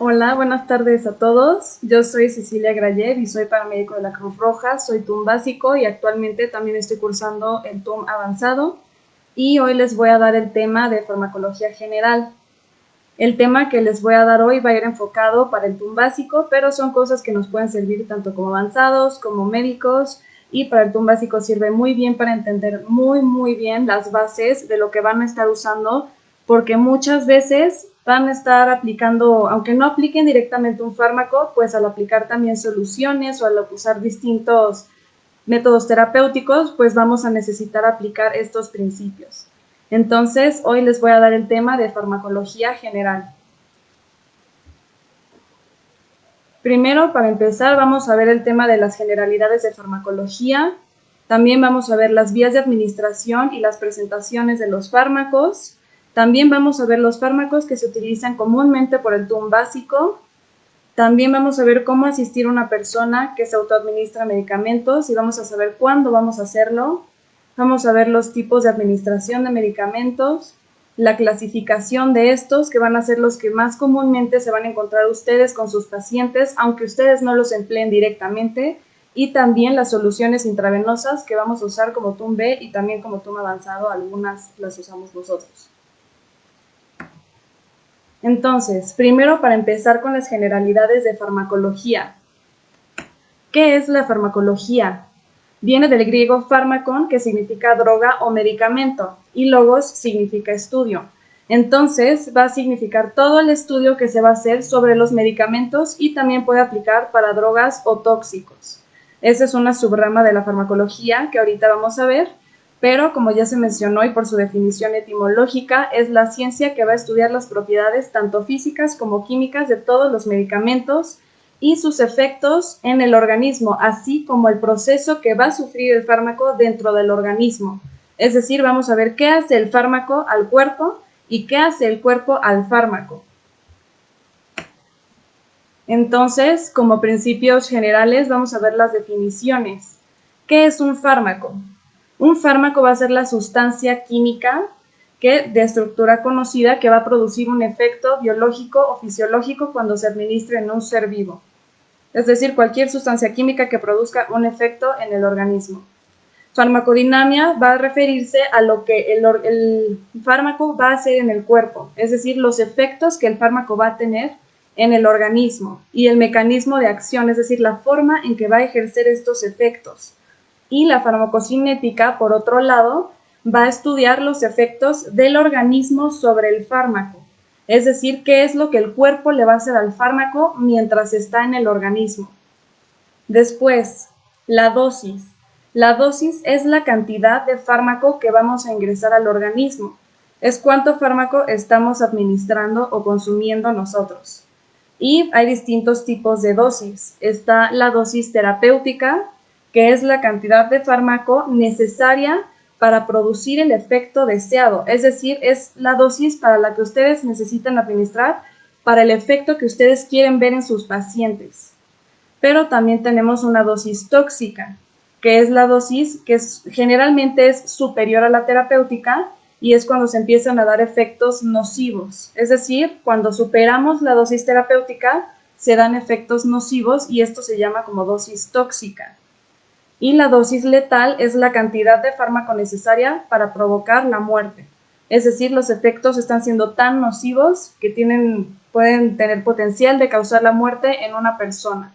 Hola, buenas tardes a todos. Yo soy Cecilia Grayev y soy paramédico de la Cruz Roja. Soy TUM básico y actualmente también estoy cursando el TUM avanzado. Y hoy les voy a dar el tema de farmacología general. El tema que les voy a dar hoy va a ir enfocado para el TUM básico, pero son cosas que nos pueden servir tanto como avanzados como médicos. Y para el TUM básico sirve muy bien para entender muy bien las bases de lo que van a estar usando, porque muchas veces van a estar aplicando, aunque no apliquen directamente un fármaco, pues al aplicar también soluciones o al usar distintos métodos terapéuticos, pues vamos a necesitar aplicar estos principios. Entonces, hoy les voy a dar el tema de farmacología general. Primero, para empezar, vamos a ver el tema de las generalidades de farmacología. También vamos a ver las vías de administración y las presentaciones de los fármacos. También vamos a ver los fármacos que se utilizan comúnmente por el TUM básico. También vamos a ver cómo asistir a una persona que se autoadministra medicamentos y vamos a saber cuándo vamos a hacerlo. Vamos a ver los tipos de administración de medicamentos, la clasificación de estos, que van a ser los que más comúnmente se van a encontrar ustedes con sus pacientes, aunque ustedes no los empleen directamente, y también las soluciones intravenosas que vamos a usar como TUM B y también como TUM avanzado, algunas las usamos nosotros. Entonces, primero para empezar con las generalidades de farmacología. ¿Qué es la farmacología? Viene del griego fármakon, que significa droga o medicamento, y logos significa estudio. Entonces, va a significar todo el estudio que se va a hacer sobre los medicamentos y también puede aplicar para drogas o tóxicos. Esa es una subrama de la farmacología que ahorita vamos a ver, pero como ya se mencionó y por su definición etimológica, es la ciencia que va a estudiar las propiedades tanto físicas como químicas de todos los medicamentos y sus efectos en el organismo, así como el proceso que va a sufrir el fármaco dentro del organismo. Es decir, vamos a ver qué hace el fármaco al cuerpo y qué hace el cuerpo al fármaco. Entonces, como principios generales, vamos a ver las definiciones. ¿Qué es un fármaco? Un fármaco va a ser la sustancia química de estructura conocida que va a producir un efecto biológico o fisiológico cuando se administra en un ser vivo. Es decir, cualquier sustancia química que produzca un efecto en el organismo. Farmacodinamia va a referirse a lo que el fármaco va a hacer en el cuerpo, es decir, los efectos que el fármaco va a tener en el organismo y el mecanismo de acción, es decir, la forma en que va a ejercer estos efectos. Y la farmacocinética, por otro lado, va a estudiar los efectos del organismo sobre el fármaco, es decir, qué es lo que el cuerpo le va a hacer al fármaco mientras está en el organismo. Después, la dosis. La dosis es la cantidad de fármaco que vamos a ingresar al organismo. Es cuánto fármaco estamos administrando o consumiendo nosotros. Y hay distintos tipos de dosis. Está la dosis terapéutica, que es la cantidad de fármaco necesaria para producir el efecto deseado. Es decir, es la dosis para la que ustedes necesitan administrar para el efecto que ustedes quieren ver en sus pacientes. Pero también tenemos una dosis tóxica, que es la dosis que generalmente es superior a la terapéutica y es cuando se empiezan a dar efectos nocivos. Es decir, cuando superamos la dosis terapéutica, se dan efectos nocivos y esto se llama como dosis tóxica. Y la dosis letal es la cantidad de fármaco necesaria para provocar la muerte. Es decir, los efectos están siendo tan nocivos que pueden tener potencial de causar la muerte en una persona.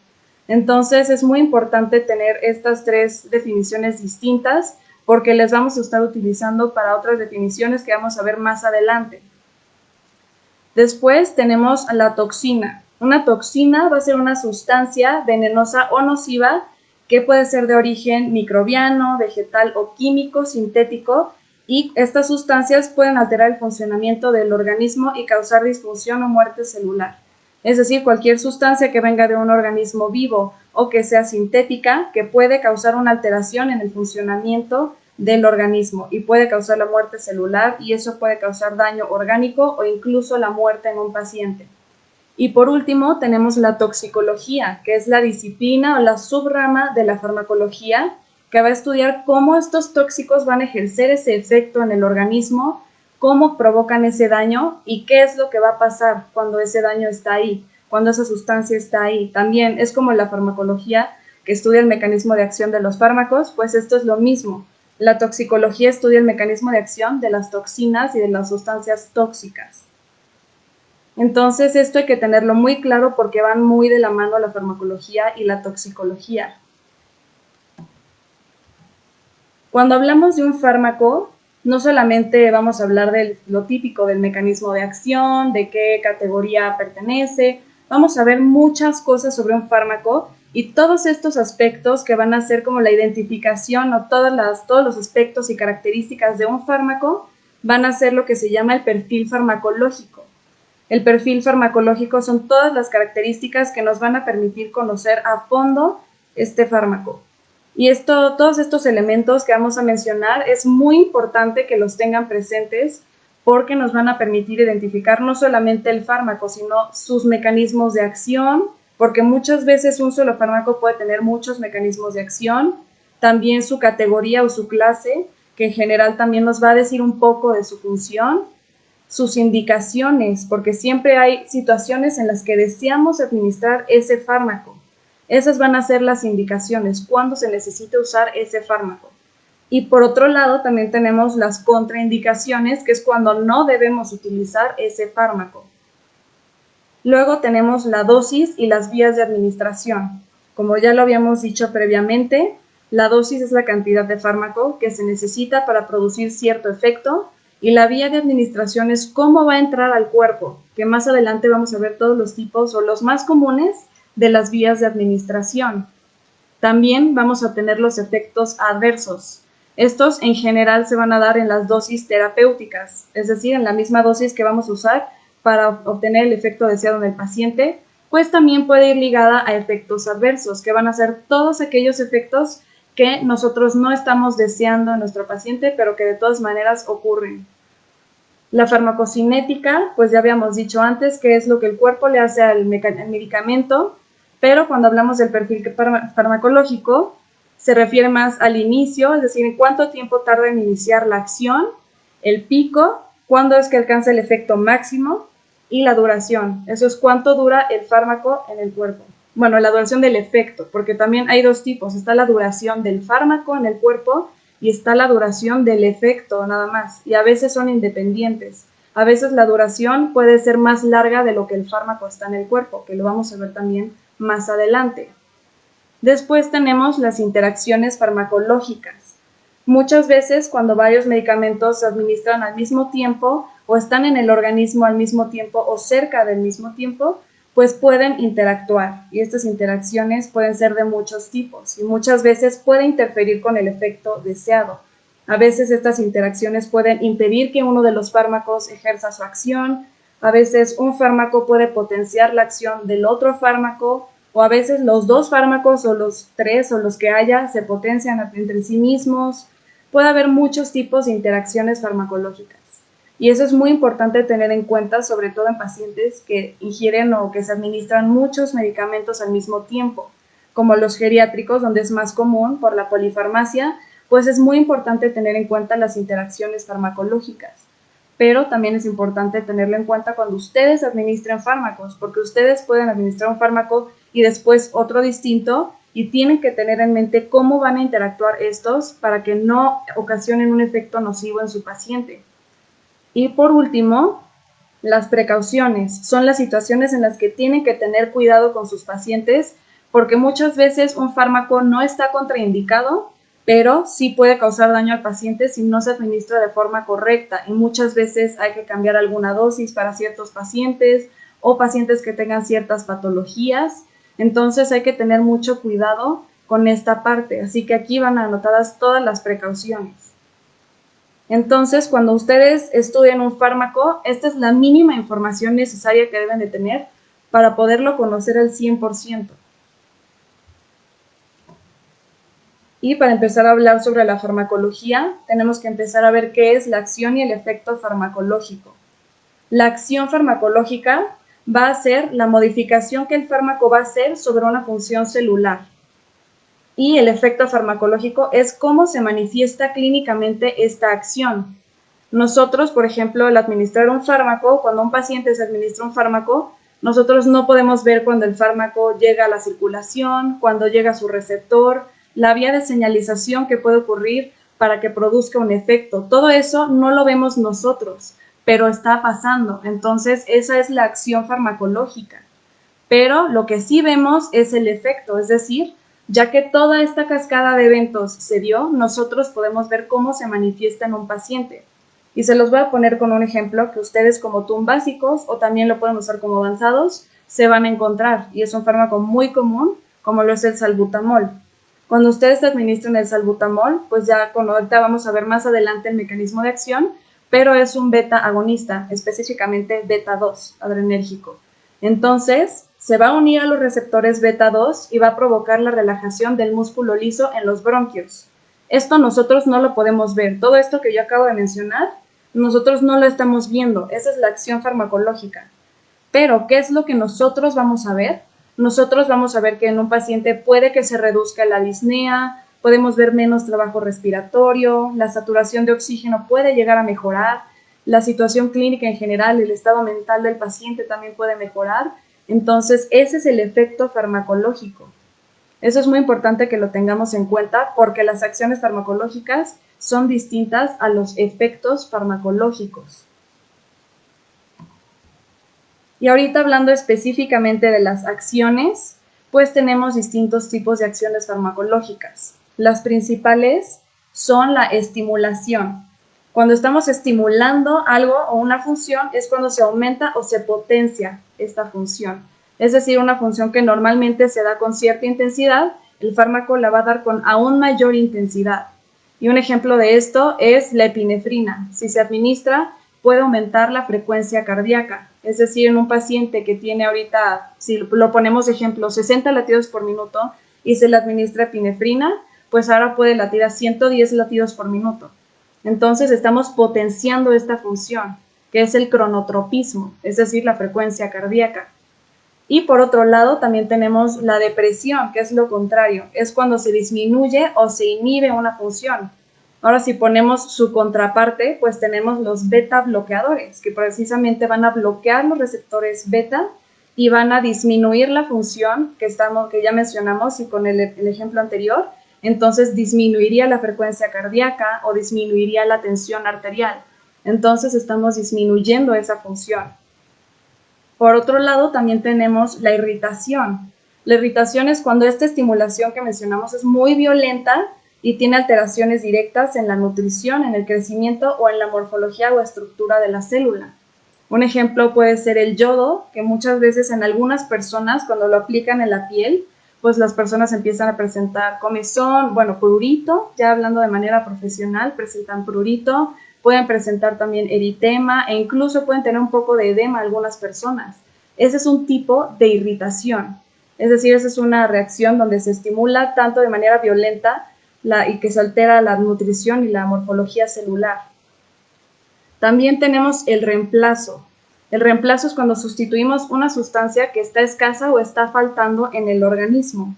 Entonces es muy importante tener estas tres definiciones distintas porque les vamos a estar utilizando para otras definiciones que vamos a ver más adelante. Después tenemos la toxina. Una toxina va a ser una sustancia venenosa o nociva que puede ser de origen microbiano, vegetal o químico, sintético, y estas sustancias pueden alterar el funcionamiento del organismo y causar disfunción o muerte celular. Es decir, cualquier sustancia que venga de un organismo vivo o que sea sintética, que puede causar una alteración en el funcionamiento del organismo y puede causar la muerte celular y eso puede causar daño orgánico o incluso la muerte en un paciente. Y por último tenemos la toxicología, que es la disciplina o la subrama de la farmacología que va a estudiar cómo estos tóxicos van a ejercer ese efecto en el organismo, cómo provocan ese daño y qué es lo que va a pasar cuando ese daño está ahí, cuando esa sustancia está ahí. También es como la farmacología, que estudia el mecanismo de acción de los fármacos, pues esto es lo mismo. La toxicología estudia el mecanismo de acción de las toxinas y de las sustancias tóxicas. Entonces esto hay que tenerlo muy claro porque van muy de la mano la farmacología y la toxicología. Cuando hablamos de un fármaco, no solamente vamos a hablar de lo típico del mecanismo de acción, de qué categoría pertenece, vamos a ver muchas cosas sobre un fármaco y todos estos aspectos que van a ser como la identificación o todos los aspectos y características de un fármaco van a ser lo que se llama el perfil farmacológico. El perfil farmacológico son todas las características que nos van a permitir conocer a fondo este fármaco. Y todos estos elementos que vamos a mencionar es muy importante que los tengan presentes porque nos van a permitir identificar no solamente el fármaco, sino sus mecanismos de acción, porque muchas veces un solo fármaco puede tener muchos mecanismos de acción, también su categoría o su clase, que en general también nos va a decir un poco de su función, sus indicaciones, porque siempre hay situaciones en las que deseamos administrar ese fármaco. Esas van a ser las indicaciones, cuándo se necesita usar ese fármaco. Y por otro lado, también tenemos las contraindicaciones, que es cuando no debemos utilizar ese fármaco. Luego tenemos la dosis y las vías de administración. Como ya lo habíamos dicho previamente, la dosis es la cantidad de fármaco que se necesita para producir cierto efecto y la vía de administración es cómo va a entrar al cuerpo, que más adelante vamos a ver todos los tipos o los más comunes de las vías de administración. También vamos a tener los efectos adversos. Estos en general se van a dar en las dosis terapéuticas, es decir, en la misma dosis que vamos a usar para obtener el efecto deseado en el paciente, pues también puede ir ligada a efectos adversos, que van a ser todos aquellos efectos que nosotros no estamos deseando en nuestro paciente, pero que de todas maneras ocurren. La farmacocinética, pues ya habíamos dicho antes que es lo que el cuerpo le hace al medicamento, pero cuando hablamos del perfil farmacológico, se refiere más al inicio, es decir, en cuánto tiempo tarda en iniciar la acción, el pico, cuándo es que alcanza el efecto máximo y la duración. Eso es cuánto dura el fármaco en el cuerpo. Bueno, la duración del efecto, porque también hay dos tipos. Está la duración del fármaco en el cuerpo y está la duración del efecto nada más. Y a veces son independientes. A veces la duración puede ser más larga de lo que el fármaco está en el cuerpo, que lo vamos a ver también más adelante. Después tenemos las interacciones farmacológicas. Muchas veces cuando varios medicamentos se administran al mismo tiempo o están en el organismo al mismo tiempo o cerca del mismo tiempo, pues pueden interactuar y estas interacciones pueden ser de muchos tipos y muchas veces puede interferir con el efecto deseado. A veces estas interacciones pueden impedir que uno de los fármacos ejerza su acción, a veces un fármaco puede potenciar la acción del otro fármaco o a veces los dos fármacos o los tres o los que haya se potencian entre sí mismos. Puede haber muchos tipos de interacciones farmacológicas. Y eso es muy importante tener en cuenta, sobre todo en pacientes que ingieren o que se administran muchos medicamentos al mismo tiempo, como los geriátricos, donde es más común por la polifarmacia, pues es muy importante tener en cuenta las interacciones farmacológicas. Pero también es importante tenerlo en cuenta cuando ustedes administren fármacos, porque ustedes pueden administrar un fármaco y después otro distinto, y tienen que tener en mente cómo van a interactuar estos para que no ocasionen un efecto nocivo en su paciente. Y por último, las precauciones son las situaciones en las que tienen que tener cuidado con sus pacientes porque muchas veces un fármaco no está contraindicado, pero sí puede causar daño al paciente si no se administra de forma correcta y muchas veces hay que cambiar alguna dosis para ciertos pacientes o pacientes que tengan ciertas patologías. Entonces hay que tener mucho cuidado con esta parte, así que aquí van anotadas todas las precauciones. Entonces, cuando ustedes estudien un fármaco, esta es la mínima información necesaria que deben de tener para poderlo conocer al 100%. Y para empezar a hablar sobre la farmacología, tenemos que empezar a ver qué es la acción y el efecto farmacológico. La acción farmacológica va a ser la modificación que el fármaco va a hacer sobre una función celular. Y el efecto farmacológico es cómo se manifiesta clínicamente esta acción. Nosotros, por ejemplo, al administrar un fármaco, cuando un paciente se administra un fármaco, Nosotros no podemos ver cuando el fármaco llega a la circulación, cuando llega a su receptor, la vía de señalización que puede ocurrir para que produzca un efecto. Todo eso no lo vemos nosotros, pero está pasando. Entonces, esa es la acción farmacológica. Pero lo que sí vemos es el efecto, es decir, ya que toda esta cascada de eventos se dio, nosotros podemos ver cómo se manifiesta en un paciente. Y se los voy a poner con un ejemplo que ustedes como TUM básicos o también lo pueden usar como avanzados se van a encontrar. Y es un fármaco muy común, como lo es el salbutamol. Cuando ustedes administran el salbutamol, pues ya ahorita vamos a ver más adelante el mecanismo de acción, pero es un beta agonista, específicamente beta 2, adrenérgico. Entonces, se va a unir a los receptores beta 2 y va a provocar la relajación del músculo liso en los bronquios. Esto nosotros no lo podemos ver. Todo esto que yo acabo de mencionar, nosotros no lo estamos viendo. Esa es la acción farmacológica. Pero, ¿qué es lo que nosotros vamos a ver? Nosotros vamos a ver que en un paciente puede que se reduzca la disnea, podemos ver menos trabajo respiratorio, la saturación de oxígeno puede llegar a mejorar, la situación clínica en general, el estado mental del paciente también puede mejorar. Entonces, ese es el efecto farmacológico. Eso es muy importante que lo tengamos en cuenta porque las acciones farmacológicas son distintas a los efectos farmacológicos. Y ahorita hablando específicamente de las acciones, pues tenemos distintos tipos de acciones farmacológicas. Las principales son la estimulación. Cuando estamos estimulando algo o una función es cuando se aumenta o se potencia esta función. Es decir, una función que normalmente se da con cierta intensidad, el fármaco la va a dar con aún mayor intensidad. Y un ejemplo de esto es la epinefrina. Si se administra, puede aumentar la frecuencia cardíaca. Es decir, en un paciente que tiene ahorita, si lo ponemos de ejemplo, 60 latidos por minuto y se le administra epinefrina, pues ahora puede latir a 110 latidos por minuto. Entonces estamos potenciando esta función, que es el cronotropismo, es decir, la frecuencia cardíaca. Y por otro lado también tenemos la depresión, que es lo contrario, es cuando se disminuye o se inhibe una función. Ahora si ponemos su contraparte, pues tenemos los beta bloqueadores, que precisamente van a bloquear los receptores beta y van a disminuir la función que ya mencionamos y con el ejemplo anterior, entonces disminuiría la frecuencia cardíaca o disminuiría la tensión arterial. Entonces estamos disminuyendo esa función. Por otro lado, también tenemos la irritación. La irritación es cuando esta estimulación que mencionamos es muy violenta y tiene alteraciones directas en la nutrición, en el crecimiento o en la morfología o estructura de la célula. Un ejemplo puede ser el yodo, que muchas veces en algunas personas cuando lo aplican en la piel, pues las personas empiezan a presentar comezón, prurito, ya hablando de manera profesional, presentan prurito, pueden presentar también eritema e incluso pueden tener un poco de edema algunas personas. Ese es un tipo de irritación, es decir, esa es una reacción donde se estimula tanto de manera violenta y que se altera la nutrición y la morfología celular. También tenemos el reemplazo. El reemplazo es cuando sustituimos una sustancia que está escasa o está faltando en el organismo.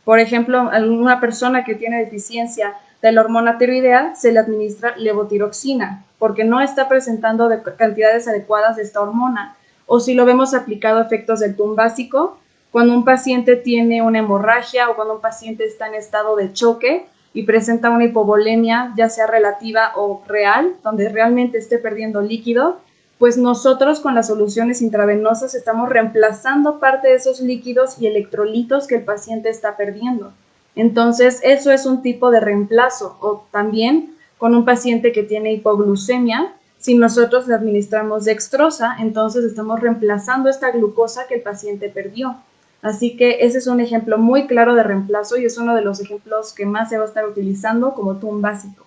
Por ejemplo, a una persona que tiene deficiencia de la hormona tiroidea se le administra levotiroxina porque no está presentando cantidades adecuadas de esta hormona. O si lo vemos aplicado a efectos del TUM básico, cuando un paciente tiene una hemorragia o cuando un paciente está en estado de choque y presenta una hipovolemia, ya sea relativa o real, donde realmente esté perdiendo líquido, pues nosotros con las soluciones intravenosas estamos reemplazando parte de esos líquidos y electrolitos que el paciente está perdiendo. Entonces, eso es un tipo de reemplazo. O también con un paciente que tiene hipoglucemia, si nosotros le administramos dextrosa, entonces estamos reemplazando esta glucosa que el paciente perdió. Así que ese es un ejemplo muy claro de reemplazo y es uno de los ejemplos que más se va a estar utilizando como TUM básico.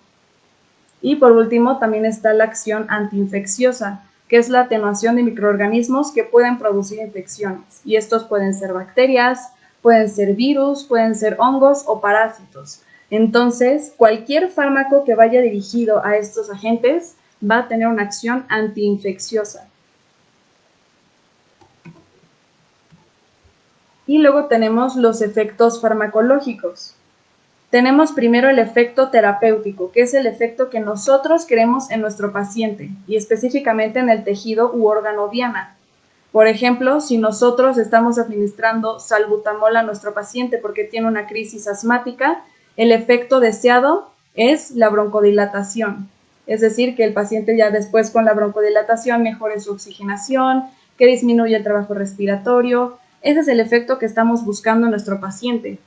Y por último, también está la acción antiinfecciosa, que es la atenuación de microorganismos que pueden producir infecciones. Y estos pueden ser bacterias, pueden ser virus, pueden ser hongos o parásitos. Entonces, cualquier fármaco que vaya dirigido a estos agentes va a tener una acción antiinfecciosa. Y luego tenemos los efectos farmacológicos. Tenemos primero el efecto terapéutico, que es el efecto que nosotros queremos en nuestro paciente y específicamente en el tejido u órgano diana. Por ejemplo, si nosotros estamos administrando salbutamol a nuestro paciente porque tiene una crisis asmática, el efecto deseado es la broncodilatación. Es decir, que el paciente ya después con la broncodilatación mejore su oxigenación, que disminuya el trabajo respiratorio. Ese es el efecto que estamos buscando en nuestro paciente,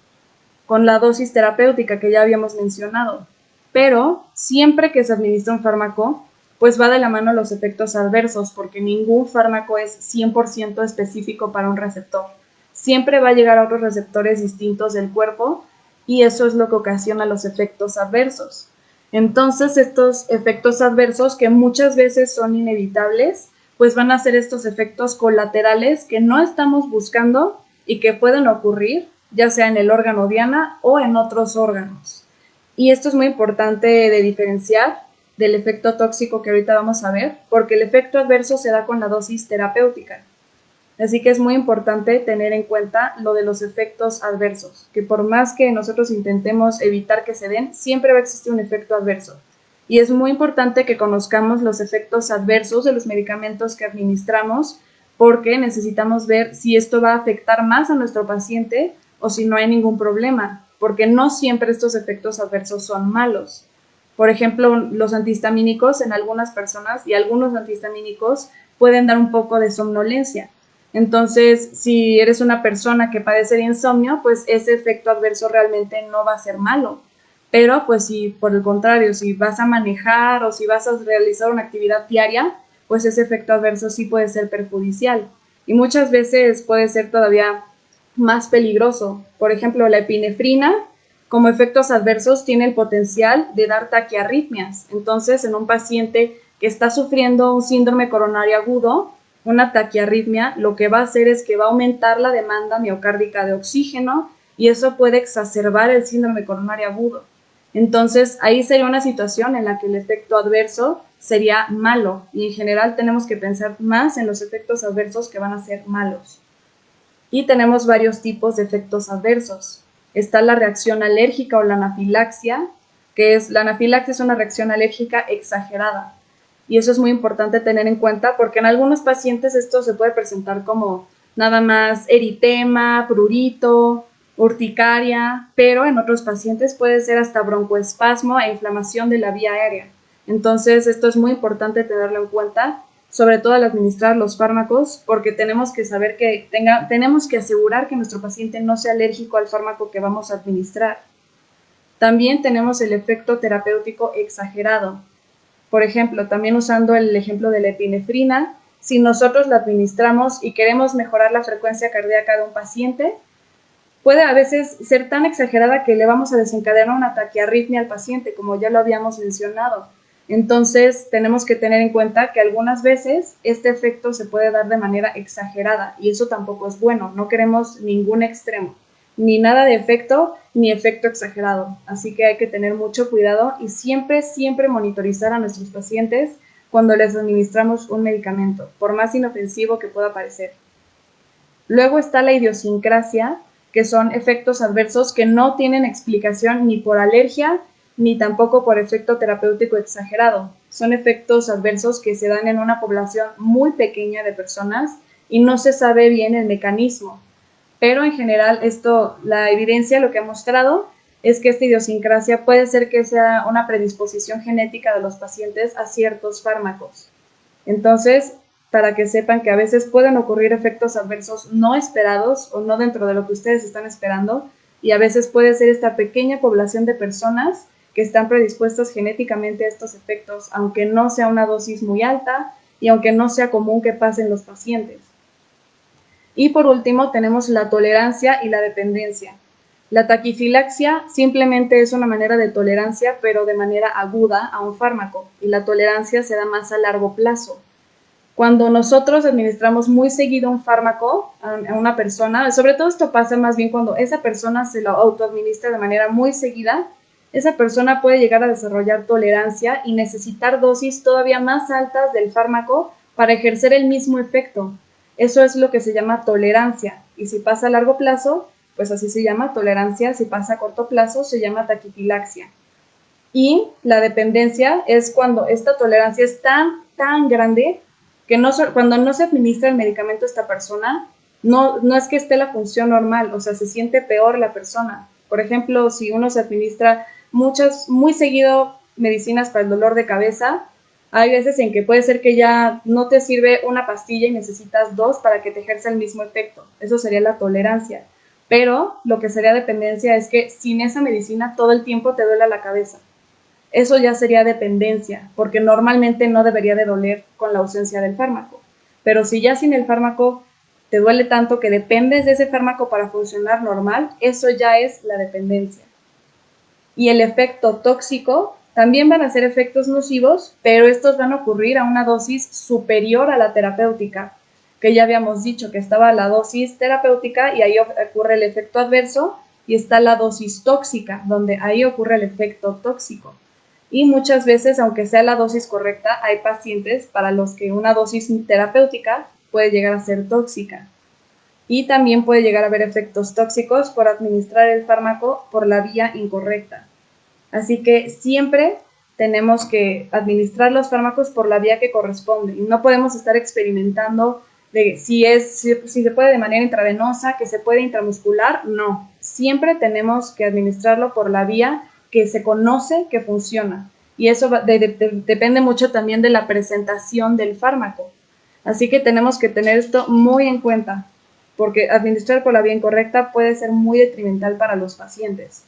con la dosis terapéutica que ya habíamos mencionado. Pero siempre que se administra un fármaco, pues va de la mano los efectos adversos, porque ningún fármaco es 100% específico para un receptor. Siempre va a llegar a otros receptores distintos del cuerpo y eso es lo que ocasiona los efectos adversos. Entonces, estos efectos adversos, que muchas veces son inevitables, pues van a ser estos efectos colaterales que no estamos buscando y que pueden ocurrir, ya sea en el órgano diana o en otros órganos. Y esto es muy importante de diferenciar del efecto tóxico que ahorita vamos a ver, porque el efecto adverso se da con la dosis terapéutica. Así que es muy importante tener en cuenta lo de los efectos adversos, que por más que nosotros intentemos evitar que se den, siempre va a existir un efecto adverso. Y es muy importante que conozcamos los efectos adversos de los medicamentos que administramos, porque necesitamos ver si esto va a afectar más a nuestro paciente o si no hay ningún problema, porque no siempre estos efectos adversos son malos. Por ejemplo, los antihistamínicos en algunas personas y algunos antihistamínicos pueden dar un poco de somnolencia. Entonces, si eres una persona que padece de insomnio, pues ese efecto adverso realmente no va a ser malo. Pero, pues si por el contrario, si vas a manejar o si vas a realizar una actividad diaria, pues ese efecto adverso sí puede ser perjudicial. Y muchas veces puede ser todavía más peligroso. Por ejemplo, la epinefrina, como efectos adversos, tiene el potencial de dar taquiarritmias. Entonces, en un paciente que está sufriendo un síndrome coronario agudo, una taquiarritmia, lo que va a hacer es que va a aumentar la demanda miocárdica de oxígeno y eso puede exacerbar el síndrome coronario agudo. Entonces, ahí sería una situación en la que el efecto adverso sería malo y en general tenemos que pensar más en los efectos adversos que van a ser malos. Y tenemos varios tipos de efectos adversos. Está la reacción alérgica o la anafilaxia, que es la anafilaxia es una reacción alérgica exagerada. Y eso es muy importante tener en cuenta porque en algunos pacientes esto se puede presentar como nada más eritema, prurito, urticaria, pero en otros pacientes puede ser hasta broncoespasmo e inflamación de la vía aérea. Entonces, esto es muy importante tenerlo en cuenta, sobre todo al administrar los fármacos, porque tenemos que saber que tenemos que asegurar que nuestro paciente no sea alérgico al fármaco que vamos a administrar. También tenemos el efecto terapéutico exagerado. Por ejemplo, también usando el ejemplo de la epinefrina, si nosotros la administramos y queremos mejorar la frecuencia cardíaca de un paciente, puede a veces ser tan exagerada que le vamos a desencadenar una taquiarritmia al paciente, como ya lo habíamos mencionado. Entonces, tenemos que tener en cuenta que algunas veces este efecto se puede dar de manera exagerada y eso tampoco es bueno. No queremos ningún extremo, ni nada de efecto, ni efecto exagerado. Así que hay que tener mucho cuidado y siempre, siempre monitorizar a nuestros pacientes cuando les administramos un medicamento, por más inofensivo que pueda parecer. Luego está la idiosincrasia, que son efectos adversos que no tienen explicación ni por alergia ni tampoco por efecto terapéutico exagerado. Son efectos adversos que se dan en una población muy pequeña de personas y no se sabe bien el mecanismo. Pero en general la evidencia lo que ha mostrado es que esta idiosincrasia puede ser que sea una predisposición genética de los pacientes a ciertos fármacos. Entonces, para que sepan que a veces pueden ocurrir efectos adversos no esperados o no dentro de lo que ustedes están esperando y a veces puede ser esta pequeña población de personas que están predispuestas genéticamente a estos efectos, aunque no sea una dosis muy alta y aunque no sea común que pasen los pacientes. Y por último tenemos la tolerancia y la dependencia. La taquifilaxia simplemente es una manera de tolerancia, pero de manera aguda a un fármaco, y la tolerancia se da más a largo plazo. Cuando nosotros administramos muy seguido un fármaco a una persona, sobre todo esto pasa más bien cuando esa persona se lo autoadministra de manera muy seguida, esa persona puede llegar a desarrollar tolerancia y necesitar dosis todavía más altas del fármaco para ejercer el mismo efecto. Eso es lo que se llama tolerancia. Y si pasa a largo plazo, pues así se llama tolerancia. Si pasa a corto plazo, se llama taquifilaxia. Y la dependencia es cuando esta tolerancia es tan grande que cuando no se administra el medicamento a esta persona, no es que esté la función normal, o sea, se siente peor la persona. Por ejemplo, si uno se administra muy seguido medicinas para el dolor de cabeza, hay veces en que puede ser que ya no te sirve una pastilla y necesitas dos para que te ejerza el mismo efecto. Eso sería la tolerancia. Pero lo que sería dependencia es que sin esa medicina todo el tiempo te duele la cabeza. Eso ya sería dependencia, porque normalmente no debería de doler con la ausencia del fármaco. Pero si ya sin el fármaco te duele tanto que dependes de ese fármaco para funcionar normal, eso ya es la dependencia. Y el efecto tóxico también van a ser efectos nocivos, pero estos van a ocurrir a una dosis superior a la terapéutica, que ya habíamos dicho que estaba la dosis terapéutica y ahí ocurre el efecto adverso, y está la dosis tóxica, donde ahí ocurre el efecto tóxico. Y muchas veces, aunque sea la dosis correcta, hay pacientes para los que una dosis terapéutica puede llegar a ser tóxica. Y también puede llegar a haber efectos tóxicos por administrar el fármaco por la vía incorrecta. Así que siempre tenemos que administrar los fármacos por la vía que corresponde. Y no podemos estar experimentando de si se puede de manera intravenosa, que se puede intramuscular. No, siempre tenemos que administrarlo por la vía que se conoce que funciona. Y eso depende mucho también de la presentación del fármaco. Así que tenemos que tener esto muy en cuenta, porque administrar por la vía incorrecta puede ser muy detrimental para los pacientes.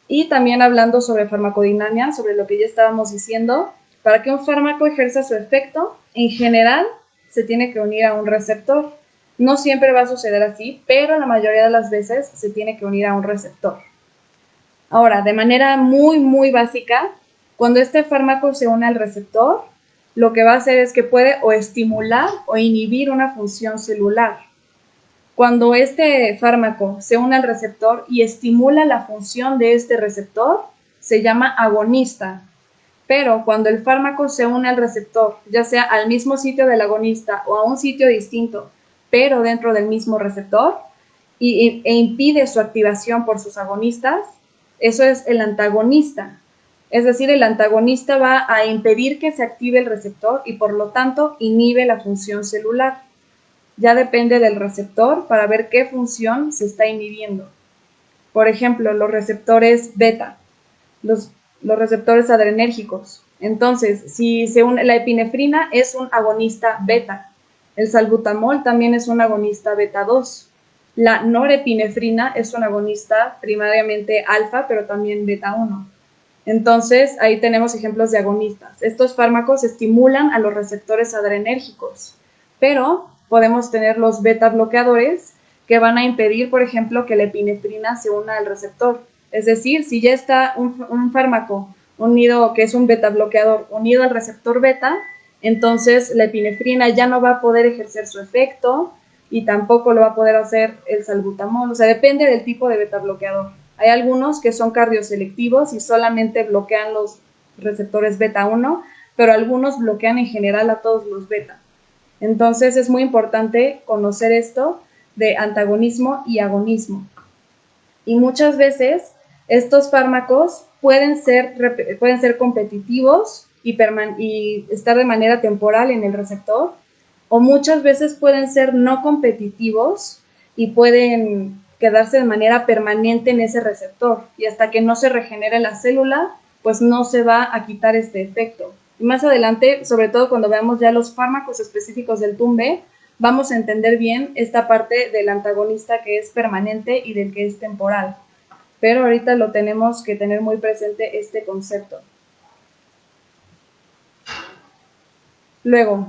Y también hablando sobre farmacodinámica, sobre lo que ya estábamos diciendo, para que un fármaco ejerza su efecto, en general se tiene que unir a un receptor. No siempre va a suceder así, pero la mayoría de las veces se tiene que unir a un receptor. Ahora, de manera muy, muy básica, cuando este fármaco se une al receptor, lo que va a hacer es que puede o estimular o inhibir una función celular. Cuando este fármaco se une al receptor y estimula la función de este receptor, se llama agonista. Pero cuando el fármaco se une al receptor, ya sea al mismo sitio del agonista o a un sitio distinto, pero dentro del mismo receptor, e impide su activación por sus agonistas, eso es el antagonista. Es decir, el antagonista va a impedir que se active el receptor y por lo tanto inhibe la función celular. Ya depende del receptor para ver qué función se está inhibiendo. Por ejemplo, los receptores beta, los receptores adrenérgicos. Entonces, si se une, la epinefrina es un agonista beta. El salbutamol también es un agonista beta 2. La norepinefrina es un agonista primariamente alfa, pero también beta 1. Entonces, ahí tenemos ejemplos de agonistas. Estos fármacos estimulan a los receptores adrenérgicos, pero podemos tener los beta bloqueadores que van a impedir, por ejemplo, que la epinefrina se una al receptor. Es decir, si ya está un fármaco unido, que es un beta bloqueador, unido al receptor beta, entonces la epinefrina ya no va a poder ejercer su efecto y tampoco lo va a poder hacer el salbutamol. O sea, depende del tipo de beta bloqueador. Hay algunos que son cardioselectivos y solamente bloquean los receptores beta 1, pero algunos bloquean en general a todos los beta. Entonces es muy importante conocer esto de antagonismo y agonismo. Y muchas veces estos fármacos pueden ser competitivos y estar de manera temporal en el receptor, o muchas veces pueden ser no competitivos y pueden quedarse de manera permanente en ese receptor, y hasta que no se regenere la célula, pues no se va a quitar este efecto. Y más adelante, sobre todo cuando veamos ya los fármacos específicos del TUMBE, vamos a entender bien esta parte del antagonista que es permanente y del que es temporal. Pero ahorita lo tenemos que tener muy presente este concepto. Luego,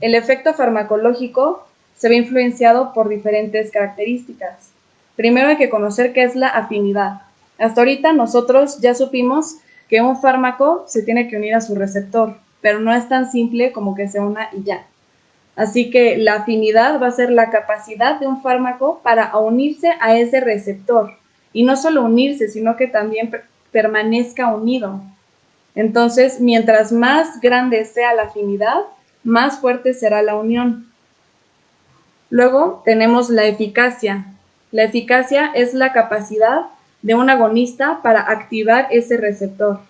el efecto farmacológico se ve influenciado por diferentes características. Primero hay que conocer qué es la afinidad. Hasta ahorita nosotros ya supimos que un fármaco se tiene que unir a su receptor, pero no es tan simple como que se una y ya. Así que la afinidad va a ser la capacidad de un fármaco para unirse a ese receptor. Y no solo unirse, sino que también permanezca unido. Entonces, mientras más grande sea la afinidad, más fuerte será la unión. Luego tenemos la eficacia. La eficacia es la capacidad de un agonista para activar ese receptor.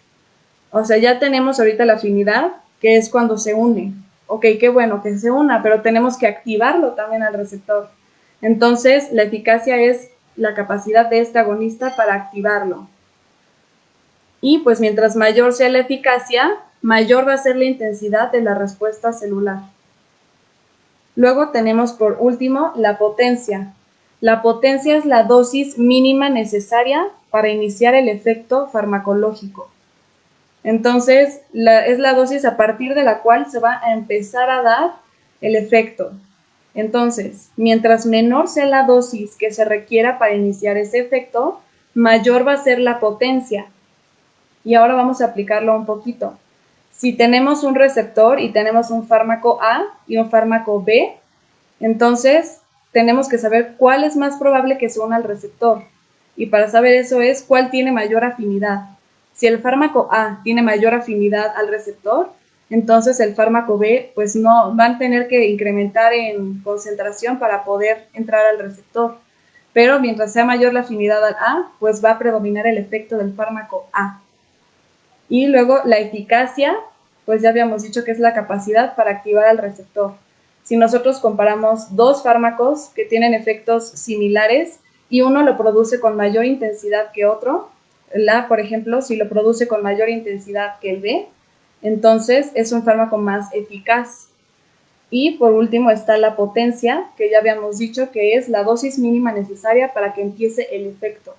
O sea, ya tenemos ahorita la afinidad, que es cuando se une. Ok, qué bueno que se una, pero tenemos que activarlo también al receptor. Entonces, la eficacia es la capacidad de este agonista para activarlo. Y pues mientras mayor sea la eficacia, mayor va a ser la intensidad de la respuesta celular. Luego tenemos por último la potencia. La potencia es la dosis mínima necesaria para iniciar el efecto farmacológico. Entonces, es la dosis a partir de la cual se va a empezar a dar el efecto. Entonces, mientras menor sea la dosis que se requiera para iniciar ese efecto, mayor va a ser la potencia. Y ahora vamos a aplicarlo un poquito. Si tenemos un receptor y tenemos un fármaco A y un fármaco B, entonces tenemos que saber cuál es más probable que se una al receptor. Y para saber eso es cuál tiene mayor afinidad. Si el fármaco A tiene mayor afinidad al receptor, entonces el fármaco B pues no van a tener que incrementar en concentración para poder entrar al receptor. Pero mientras sea mayor la afinidad al A, pues va a predominar el efecto del fármaco A. Y luego la eficacia, pues ya habíamos dicho que es la capacidad para activar al receptor. Si nosotros comparamos dos fármacos que tienen efectos similares y uno lo produce con mayor intensidad que otro, el A, por ejemplo, si lo produce con mayor intensidad que el B, entonces es un fármaco más eficaz. Y por último está la potencia, que ya habíamos dicho que es la dosis mínima necesaria para que empiece el efecto.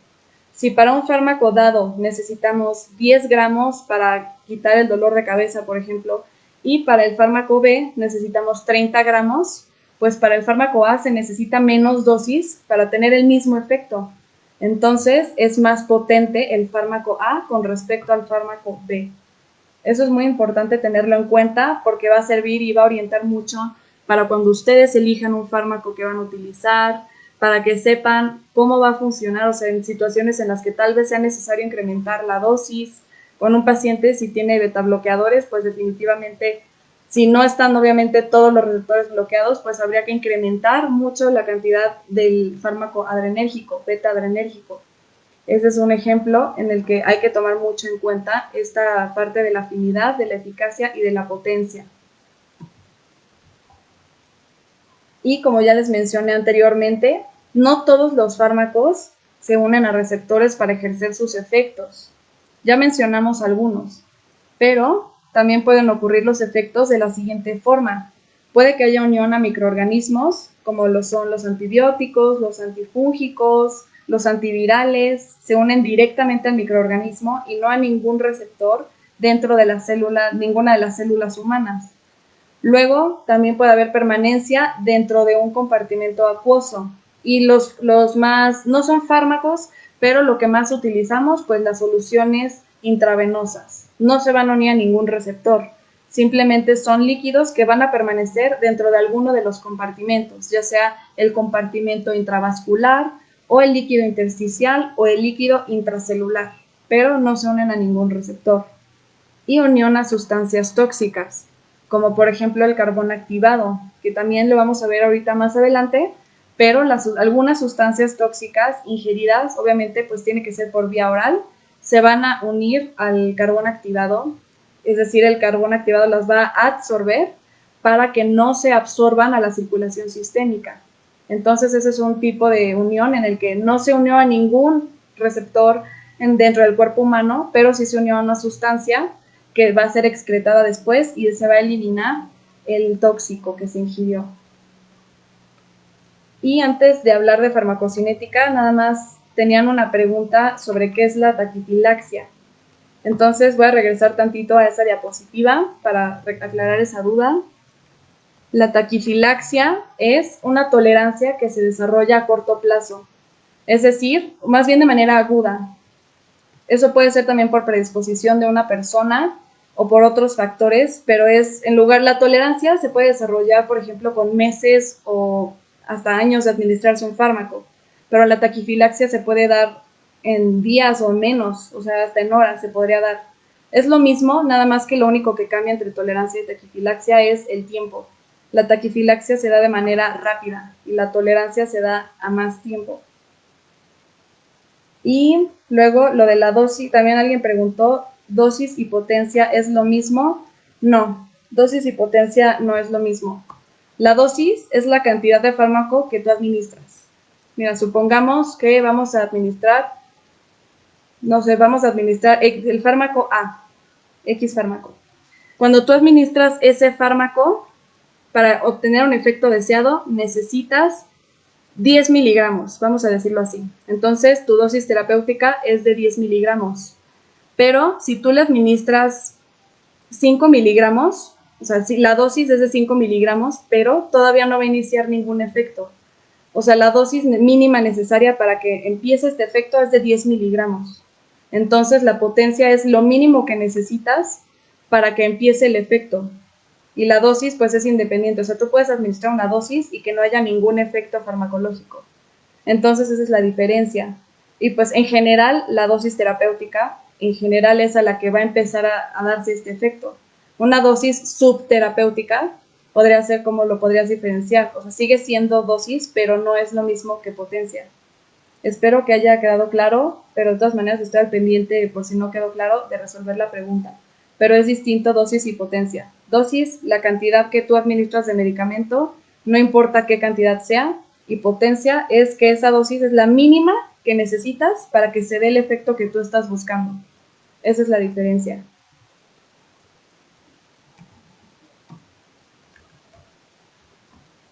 Si para un fármaco dado necesitamos 10 gramos para quitar el dolor de cabeza, por ejemplo, y para el fármaco B necesitamos 30 gramos, pues para el fármaco A se necesita menos dosis para tener el mismo efecto. Entonces es más potente el fármaco A con respecto al fármaco B. Eso es muy importante tenerlo en cuenta porque va a servir y va a orientar mucho para cuando ustedes elijan un fármaco que van a utilizar, para que sepan cómo va a funcionar, o sea, en situaciones en las que tal vez sea necesario incrementar la dosis. Con un paciente, si tiene beta bloqueadores, pues definitivamente, si no están obviamente todos los receptores bloqueados, pues habría que incrementar mucho la cantidad del fármaco adrenérgico, beta adrenérgico. Ese es un ejemplo en el que hay que tomar mucho en cuenta esta parte de la afinidad, de la eficacia y de la potencia. Y como ya les mencioné anteriormente, no todos los fármacos se unen a receptores para ejercer sus efectos. Ya mencionamos algunos, pero también pueden ocurrir los efectos de la siguiente forma. Puede que haya unión a microorganismos, como lo son los antibióticos, los antifúngicos, los antivirales, se unen directamente al microorganismo y no a ningún receptor dentro de la célula, ninguna de las células humanas. Luego, también puede haber permanencia dentro de un compartimento acuoso. Y los más, no son fármacos, pero lo que más utilizamos, pues las soluciones intravenosas. No se van a unir a ningún receptor. Simplemente son líquidos que van a permanecer dentro de alguno de los compartimentos, ya sea el compartimento intravascular o el líquido intersticial o el líquido intracelular, pero no se unen a ningún receptor. Y unión a sustancias tóxicas, como por ejemplo el carbón activado, que también lo vamos a ver ahorita más adelante, pero algunas sustancias tóxicas ingeridas, obviamente pues tiene que ser por vía oral, se van a unir al carbón activado, es decir, el carbón activado las va a absorber para que no se absorban a la circulación sistémica. Entonces ese es un tipo de unión en el que no se unió a ningún receptor dentro del cuerpo humano, pero sí se unió a una sustancia que va a ser excretada después y se va a eliminar el tóxico que se ingirió. Y antes de hablar de farmacocinética, nada más tenían una pregunta sobre qué es la taquifilaxia. Entonces voy a regresar tantito a esa diapositiva para aclarar esa duda. La taquifilaxia es una tolerancia que se desarrolla a corto plazo, es decir, más bien de manera aguda. Eso puede ser también por predisposición de una persona o por otros factores, pero en lugar la tolerancia se puede desarrollar, por ejemplo, con meses o hasta años de administrarse un fármaco, pero la taquifilaxia se puede dar en días o menos, o sea, hasta en horas se podría dar. Es lo mismo, nada más que lo único que cambia entre tolerancia y taquifilaxia es el tiempo. La taquifilaxia se da de manera rápida y la tolerancia se da a más tiempo. Y luego lo de la dosis, también alguien preguntó dosis y potencia es lo mismo. No, dosis y potencia no es lo mismo. La dosis es la cantidad de fármaco que tú administras. Mira, supongamos que vamos a administrar, no sé, vamos a administrar el fármaco A, X fármaco. Cuando tú administras ese fármaco, para obtener un efecto deseado, necesitas 10 miligramos, vamos a decirlo así. Entonces, tu dosis terapéutica es de 10 miligramos. Pero si tú le administras 5 miligramos, o sea, si la dosis es de 5 miligramos, pero todavía no va a iniciar ningún efecto. O sea, la dosis mínima necesaria para que empiece este efecto es de 10 miligramos. Entonces, la potencia es lo mínimo que necesitas para que empiece el efecto. Y la dosis, pues, es independiente. O sea, tú puedes administrar una dosis y que no haya ningún efecto farmacológico. Entonces, esa es la diferencia. Y, pues, en general, la dosis terapéutica, en general, es a la que va a empezar a darse este efecto. Una dosis subterapéutica podría ser como lo podrías diferenciar. O sea, sigue siendo dosis, pero no es lo mismo que potencia. Espero que haya quedado claro, pero de todas maneras estoy al pendiente, por si no quedó claro, de resolver la pregunta. Pero es distinto dosis y potencia. Dosis, la cantidad que tú administras de medicamento, no importa qué cantidad sea, y potencia es que esa dosis es la mínima que necesitas para que se dé el efecto que tú estás buscando. Esa es la diferencia.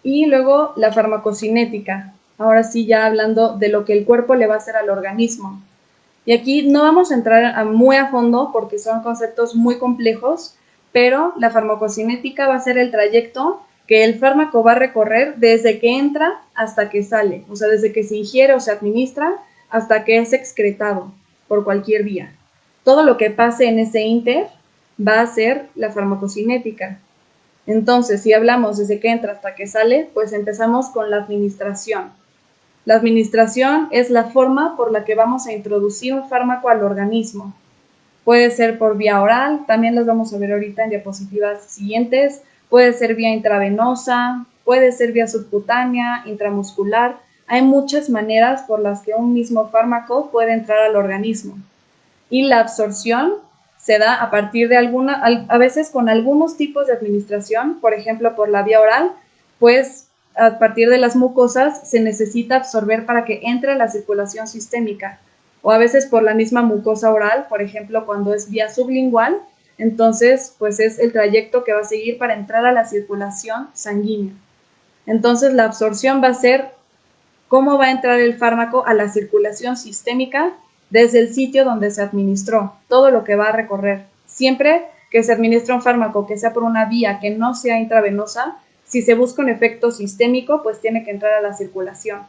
Y luego la farmacocinética. Ahora sí, ya hablando de lo que el cuerpo le va a hacer al organismo. Y aquí no vamos a entrar muy a fondo porque son conceptos muy complejos, pero la farmacocinética va a ser el trayecto que el fármaco va a recorrer desde que entra hasta que sale, o sea, desde que se ingiere o se administra hasta que es excretado por cualquier vía. Todo lo que pase en ese inter va a ser la farmacocinética. Entonces, si hablamos desde que entra hasta que sale, pues empezamos con la administración. La administración es la forma por la que vamos a introducir un fármaco al organismo. Puede ser por vía oral, también las vamos a ver ahorita en diapositivas siguientes, puede ser vía intravenosa, puede ser vía subcutánea, intramuscular. Hay muchas maneras por las que un mismo fármaco puede entrar al organismo. Y la absorción se da a partir de a veces con algunos tipos de administración, por ejemplo, por la vía oral, pues a partir de las mucosas se necesita absorber para que entre a la circulación sistémica, o a veces por la misma mucosa oral, por ejemplo, cuando es vía sublingual, entonces pues es el trayecto que va a seguir para entrar a la circulación sanguínea. Entonces la absorción va a ser cómo va a entrar el fármaco a la circulación sistémica desde el sitio donde se administró, todo lo que va a recorrer. Siempre que se administra un fármaco que sea por una vía que no sea intravenosa, si se busca un efecto sistémico, pues tiene que entrar a la circulación.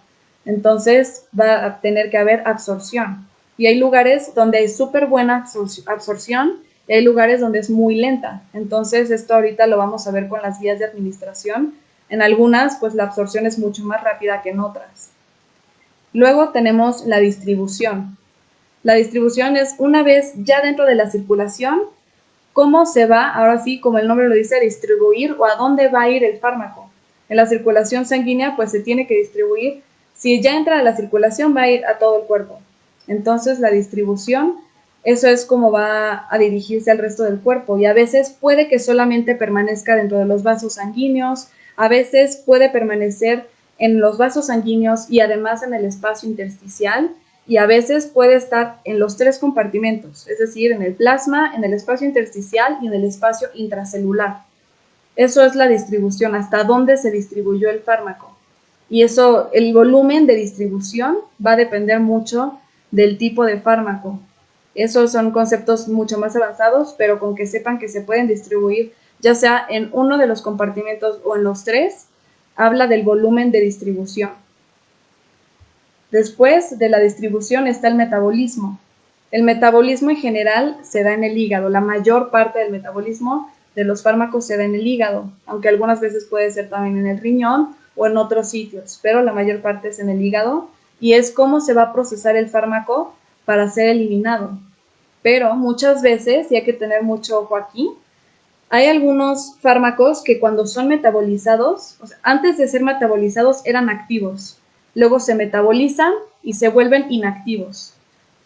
Entonces va a tener que haber absorción. Y hay lugares donde hay súper buena absorción y hay lugares donde es muy lenta. Entonces esto ahorita lo vamos a ver con las vías de administración. En algunas, pues la absorción es mucho más rápida que en otras. Luego tenemos la distribución. La distribución es una vez ya dentro de la circulación, cómo se va, ahora sí, como el nombre lo dice, a distribuir o a dónde va a ir el fármaco. En la circulación sanguínea, pues se tiene que distribuir. Si ya entra a la circulación, va a ir a todo el cuerpo. Entonces, la distribución, eso es cómo va a dirigirse al resto del cuerpo. Y a veces puede que solamente permanezca dentro de los vasos sanguíneos, a veces puede permanecer en los vasos sanguíneos y además en el espacio intersticial, y a veces puede estar en los tres compartimentos, es decir, en el plasma, en el espacio intersticial y en el espacio intracelular. Eso es la distribución, hasta dónde se distribuyó el fármaco. Y eso, el volumen de distribución va a depender mucho del tipo de fármaco. Esos son conceptos mucho más avanzados, pero con que sepan que se pueden distribuir ya sea en uno de los compartimentos o en los tres, habla del volumen de distribución. Después de la distribución está el metabolismo. El metabolismo en general se da en el hígado. La mayor parte del metabolismo de los fármacos se da en el hígado, aunque algunas veces puede ser también en el riñón o en otros sitios, pero la mayor parte es en el hígado y es cómo se va a procesar el fármaco para ser eliminado. Pero muchas veces, y hay que tener mucho ojo aquí, hay algunos fármacos que cuando son metabolizados, o sea, antes de ser metabolizados eran activos, luego se metabolizan y se vuelven inactivos.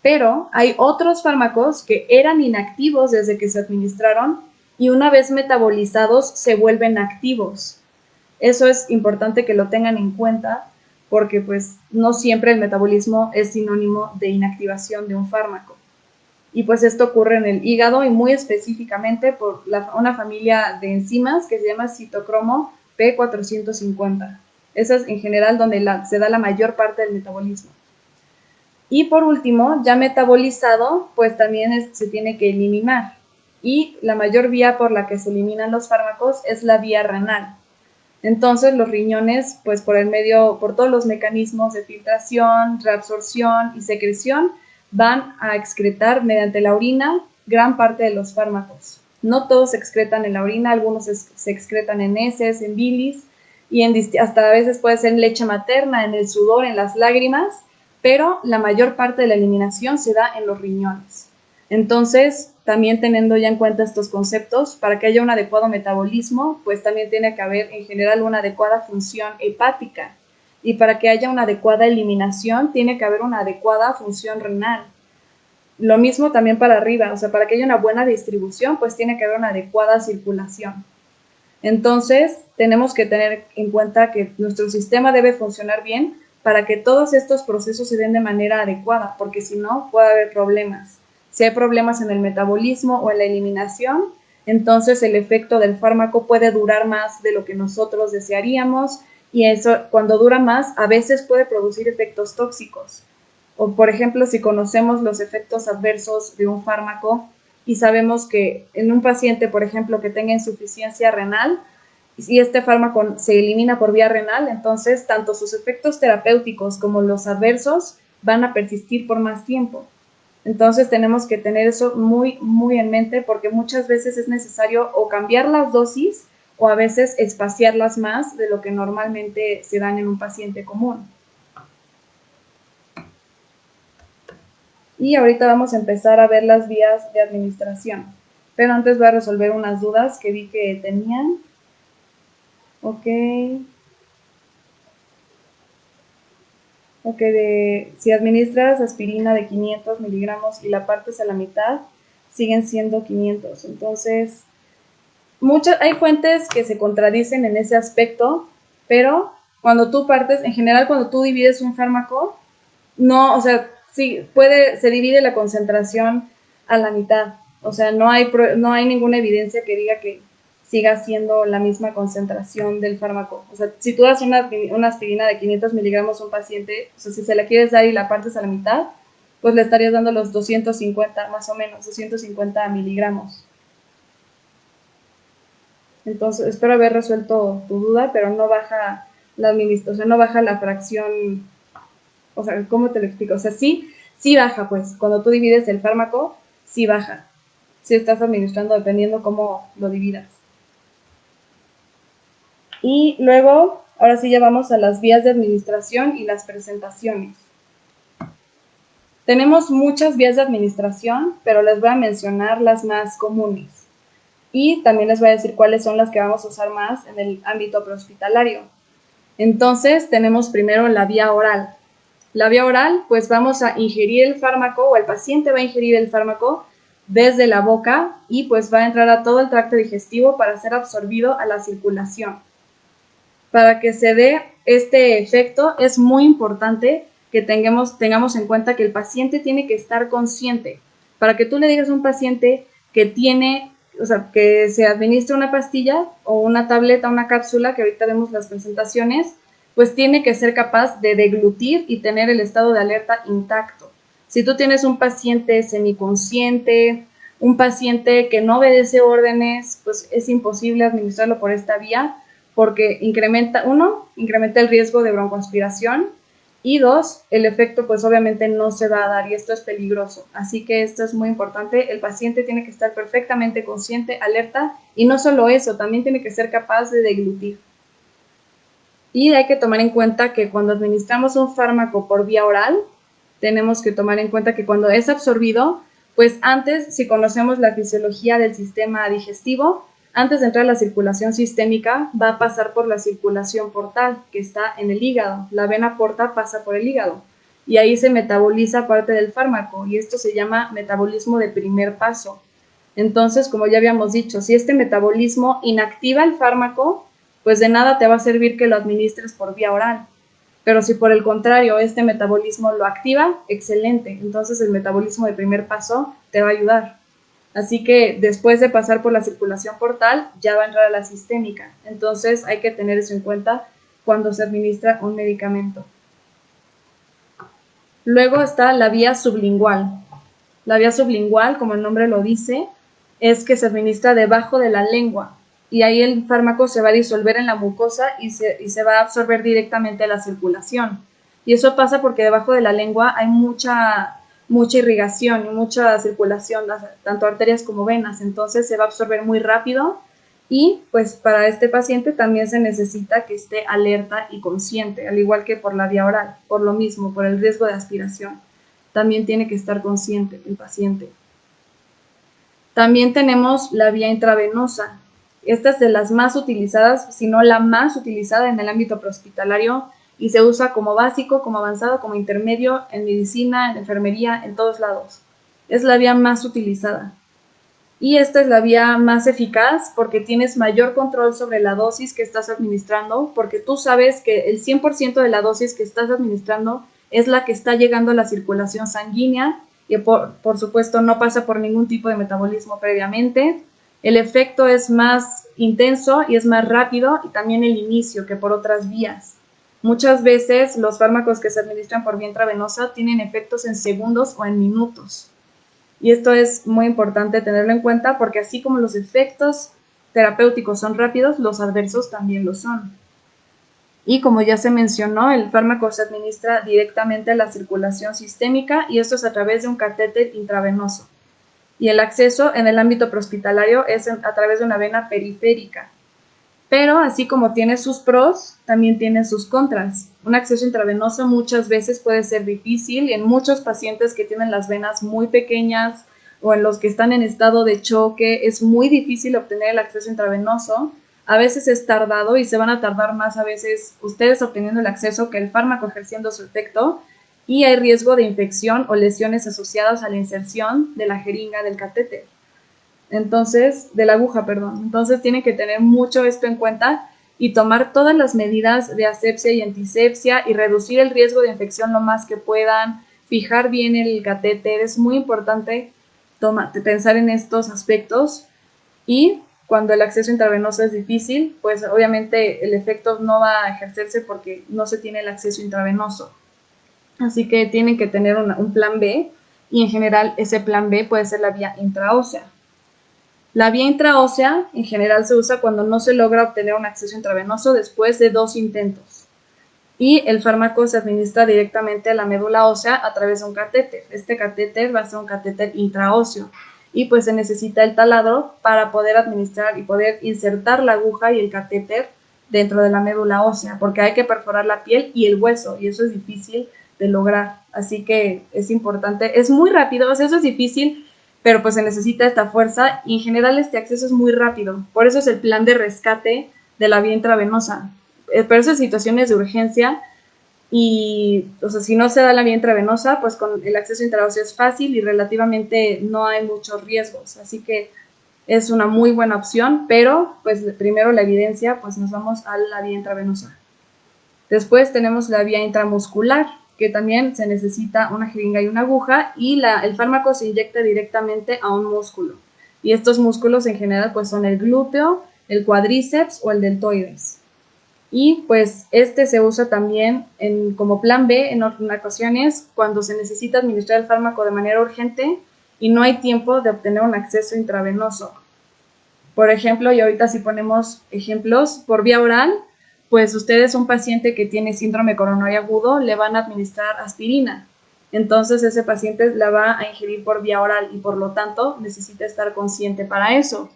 Pero hay otros fármacos que eran inactivos desde que se administraron y una vez metabolizados se vuelven activos. Eso es importante que lo tengan en cuenta porque pues no siempre el metabolismo es sinónimo de inactivación de un fármaco. Y pues esto ocurre en el hígado y muy específicamente por una familia de enzimas que se llama citocromo P450. Esa es en general donde se da la mayor parte del metabolismo. Y por último, ya metabolizado, pues también se tiene que eliminar. Y la mayor vía por la que se eliminan los fármacos es la vía renal. Entonces los riñones, pues por todos los mecanismos de filtración, reabsorción y secreción, van a excretar mediante la orina gran parte de los fármacos. No todos se excretan en la orina, algunos se excretan en heces, en bilis, y hasta a veces puede ser en leche materna, en el sudor, en las lágrimas, pero la mayor parte de la eliminación se da en los riñones. Entonces, también teniendo ya en cuenta estos conceptos, para que haya un adecuado metabolismo, pues también tiene que haber en general una adecuada función hepática. Y para que haya una adecuada eliminación, tiene que haber una adecuada función renal. Lo mismo también para arriba, o sea, para que haya una buena distribución, pues tiene que haber una adecuada circulación. Entonces, tenemos que tener en cuenta que nuestro sistema debe funcionar bien para que todos estos procesos se den de manera adecuada, porque si no, puede haber problemas. Si hay problemas en el metabolismo o en la eliminación, entonces el efecto del fármaco puede durar más de lo que nosotros desearíamos y eso, cuando dura más, a veces puede producir efectos tóxicos. O, por ejemplo, si conocemos los efectos adversos de un fármaco y sabemos que en un paciente, por ejemplo, que tenga insuficiencia renal, si este fármaco se elimina por vía renal, entonces tanto sus efectos terapéuticos como los adversos van a persistir por más tiempo. Entonces tenemos que tener eso muy, muy en mente porque muchas veces es necesario o cambiar las dosis o a veces espaciarlas más de lo que normalmente se dan en un paciente común. Y ahorita vamos a empezar a ver las vías de administración. Pero antes voy a resolver unas dudas que vi que tenían. Ok. Ok, si administras aspirina de 500 miligramos y la partes a la mitad, siguen siendo 500. Entonces, hay fuentes que se contradicen en ese aspecto, pero cuando tú partes, en general cuando tú divides un fármaco, no, o sea, sí, se divide la concentración a la mitad. O sea, no hay ninguna evidencia que diga que siga siendo la misma concentración del fármaco. O sea, si tú das una aspirina de 500 miligramos a un paciente, o sea, si se la quieres dar y la partes a la mitad, pues le estarías dando los 250, más o menos, 250 miligramos. Entonces, espero haber resuelto tu duda, pero no baja la administración, no baja la fracción. O sea, ¿cómo te lo explico? O sea, sí baja, pues. Cuando tú divides el fármaco, sí baja. Si estás administrando dependiendo cómo lo dividas. Y luego, ahora sí ya vamos a las vías de administración y las presentaciones. Tenemos muchas vías de administración, pero les voy a mencionar las más comunes. Y también les voy a decir cuáles son las que vamos a usar más en el ámbito prehospitalario. Entonces, tenemos primero la vía oral. La vía oral, pues vamos a ingerir el fármaco o el paciente va a ingerir el fármaco desde la boca y pues va a entrar a todo el tracto digestivo para ser absorbido a la circulación. Para que se dé este efecto es muy importante que tengamos en cuenta que el paciente tiene que estar consciente. Para que tú le digas a un paciente que que se administre una pastilla o una tableta, una cápsula, que ahorita vemos las presentaciones, pues tiene que ser capaz de deglutir y tener el estado de alerta intacto. Si tú tienes un paciente semiconsciente, un paciente que no obedece órdenes, pues es imposible administrarlo por esta vía porque incrementa el riesgo de broncoaspiración y dos, el efecto pues obviamente no se va a dar y esto es peligroso. Así que esto es muy importante, el paciente tiene que estar perfectamente consciente, alerta y no solo eso, también tiene que ser capaz de deglutir. Y hay que tomar en cuenta que cuando administramos un fármaco por vía oral, tenemos que tomar en cuenta que cuando es absorbido, pues antes, si conocemos la fisiología del sistema digestivo, antes de entrar a la circulación sistémica, va a pasar por la circulación portal, que está en el hígado. La vena porta pasa por el hígado. y ahí se metaboliza parte del fármaco y esto se llama metabolismo de primer paso. Entonces, como ya habíamos dicho, si este metabolismo inactiva el fármaco, pues de nada te va a servir que lo administres por vía oral. Pero si por el contrario este metabolismo lo activa, excelente. Entonces el metabolismo de primer paso te va a ayudar. Así que después de pasar por la circulación portal, ya va a entrar a la sistémica. Entonces hay que tener eso en cuenta cuando se administra un medicamento. Luego está la vía sublingual. La vía sublingual, como el nombre lo dice, es que se administra debajo de la lengua y ahí el fármaco se va a disolver en la mucosa y se va a absorber directamente a la circulación. Y eso pasa porque debajo de la lengua hay mucha irrigación y mucha circulación, tanto arterias como venas, entonces se va a absorber muy rápido y pues para este paciente también se necesita que esté alerta y consciente, al igual que por la vía oral, por lo mismo, por el riesgo de aspiración. También tiene que estar consciente el paciente. También tenemos la vía intravenosa. Esta es de las más utilizadas, si no la más utilizada en el ámbito prehospitalario y se usa como básico, como avanzado, como intermedio, en medicina, en enfermería, en todos lados. Es la vía más utilizada. Y esta es la vía más eficaz porque tienes mayor control sobre la dosis que estás administrando, porque tú sabes que el 100% de la dosis que estás administrando es la que está llegando a la circulación sanguínea y por supuesto no pasa por ningún tipo de metabolismo previamente. El efecto es más intenso y es más rápido y también el inicio que por otras vías. Muchas veces los fármacos que se administran por vía intravenosa tienen efectos en segundos o en minutos. Y esto es muy importante tenerlo en cuenta porque así como los efectos terapéuticos son rápidos, los adversos también lo son. Y como ya se mencionó, el fármaco se administra directamente a la circulación sistémica y esto es a través de un catéter intravenoso. Y el acceso en el ámbito prehospitalario es a través de una vena periférica. Pero así como tiene sus pros, también tiene sus contras. Un acceso intravenoso muchas veces puede ser difícil y en muchos pacientes que tienen las venas muy pequeñas o en los que están en estado de choque es muy difícil obtener el acceso intravenoso. A veces es tardado y se van a tardar más a veces ustedes obteniendo el acceso que el fármaco ejerciendo su efecto y hay riesgo de infección o lesiones asociadas a la inserción de la jeringa del catéter. Entonces, de la aguja, perdón. Entonces tienen que tener mucho esto en cuenta y tomar todas las medidas de asepsia y antisepsia y reducir el riesgo de infección lo más que puedan, fijar bien el catéter. Es muy importante pensar en estos aspectos y cuando el acceso intravenoso es difícil, pues obviamente el efecto no va a ejercerse porque no se tiene el acceso intravenoso. Así que tienen que tener un plan B y en general ese plan B puede ser la vía intraósea. La vía intraósea en general se usa cuando no se logra obtener un acceso intravenoso después de 2 intentos. Y el fármaco se administra directamente a la médula ósea a través de un catéter. Este catéter va a ser un catéter intraóseo y pues se necesita el taladro para poder administrar y poder insertar la aguja y el catéter dentro de la médula ósea, porque hay que perforar la piel y el hueso y eso es difícil de lograr. Así que es importante, es muy rápido, o sea, eso es difícil, pero pues se necesita esta fuerza y en general este acceso es muy rápido. Por eso es el plan de rescate de la vía intravenosa. Pero esas situaciones de urgencia y, o sea, si no se da la vía intravenosa, pues con el acceso intraóseo es fácil y relativamente no hay muchos riesgos. Así que es una muy buena opción, pero pues primero la evidencia, pues nos vamos a la vía intravenosa. Después tenemos la vía intramuscular, que también se necesita una jeringa y una aguja y el fármaco se inyecta directamente a un músculo. Y estos músculos en general pues son el glúteo, el cuádriceps o el deltoides. Y pues este se usa también como plan B en ocasiones cuando se necesita administrar el fármaco de manera urgente y no hay tiempo de obtener un acceso intravenoso. Por ejemplo, y ahorita si ponemos ejemplos, por vía oral, pues ustedes un paciente que tiene síndrome coronario agudo le van a administrar aspirina. Entonces ese paciente la va a ingerir por vía oral y por lo tanto necesita estar consciente para eso.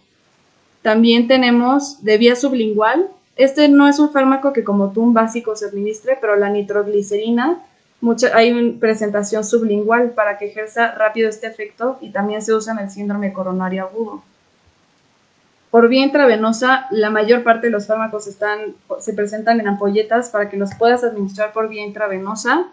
También tenemos de vía sublingual. Este no es un fármaco que como tú un básico se administre, pero la nitroglicerina, hay una presentación sublingual para que ejerza rápido este efecto y también se usa en el síndrome coronario agudo. Por vía intravenosa, la mayor parte de los fármacos se presentan en ampolletas para que los puedas administrar por vía intravenosa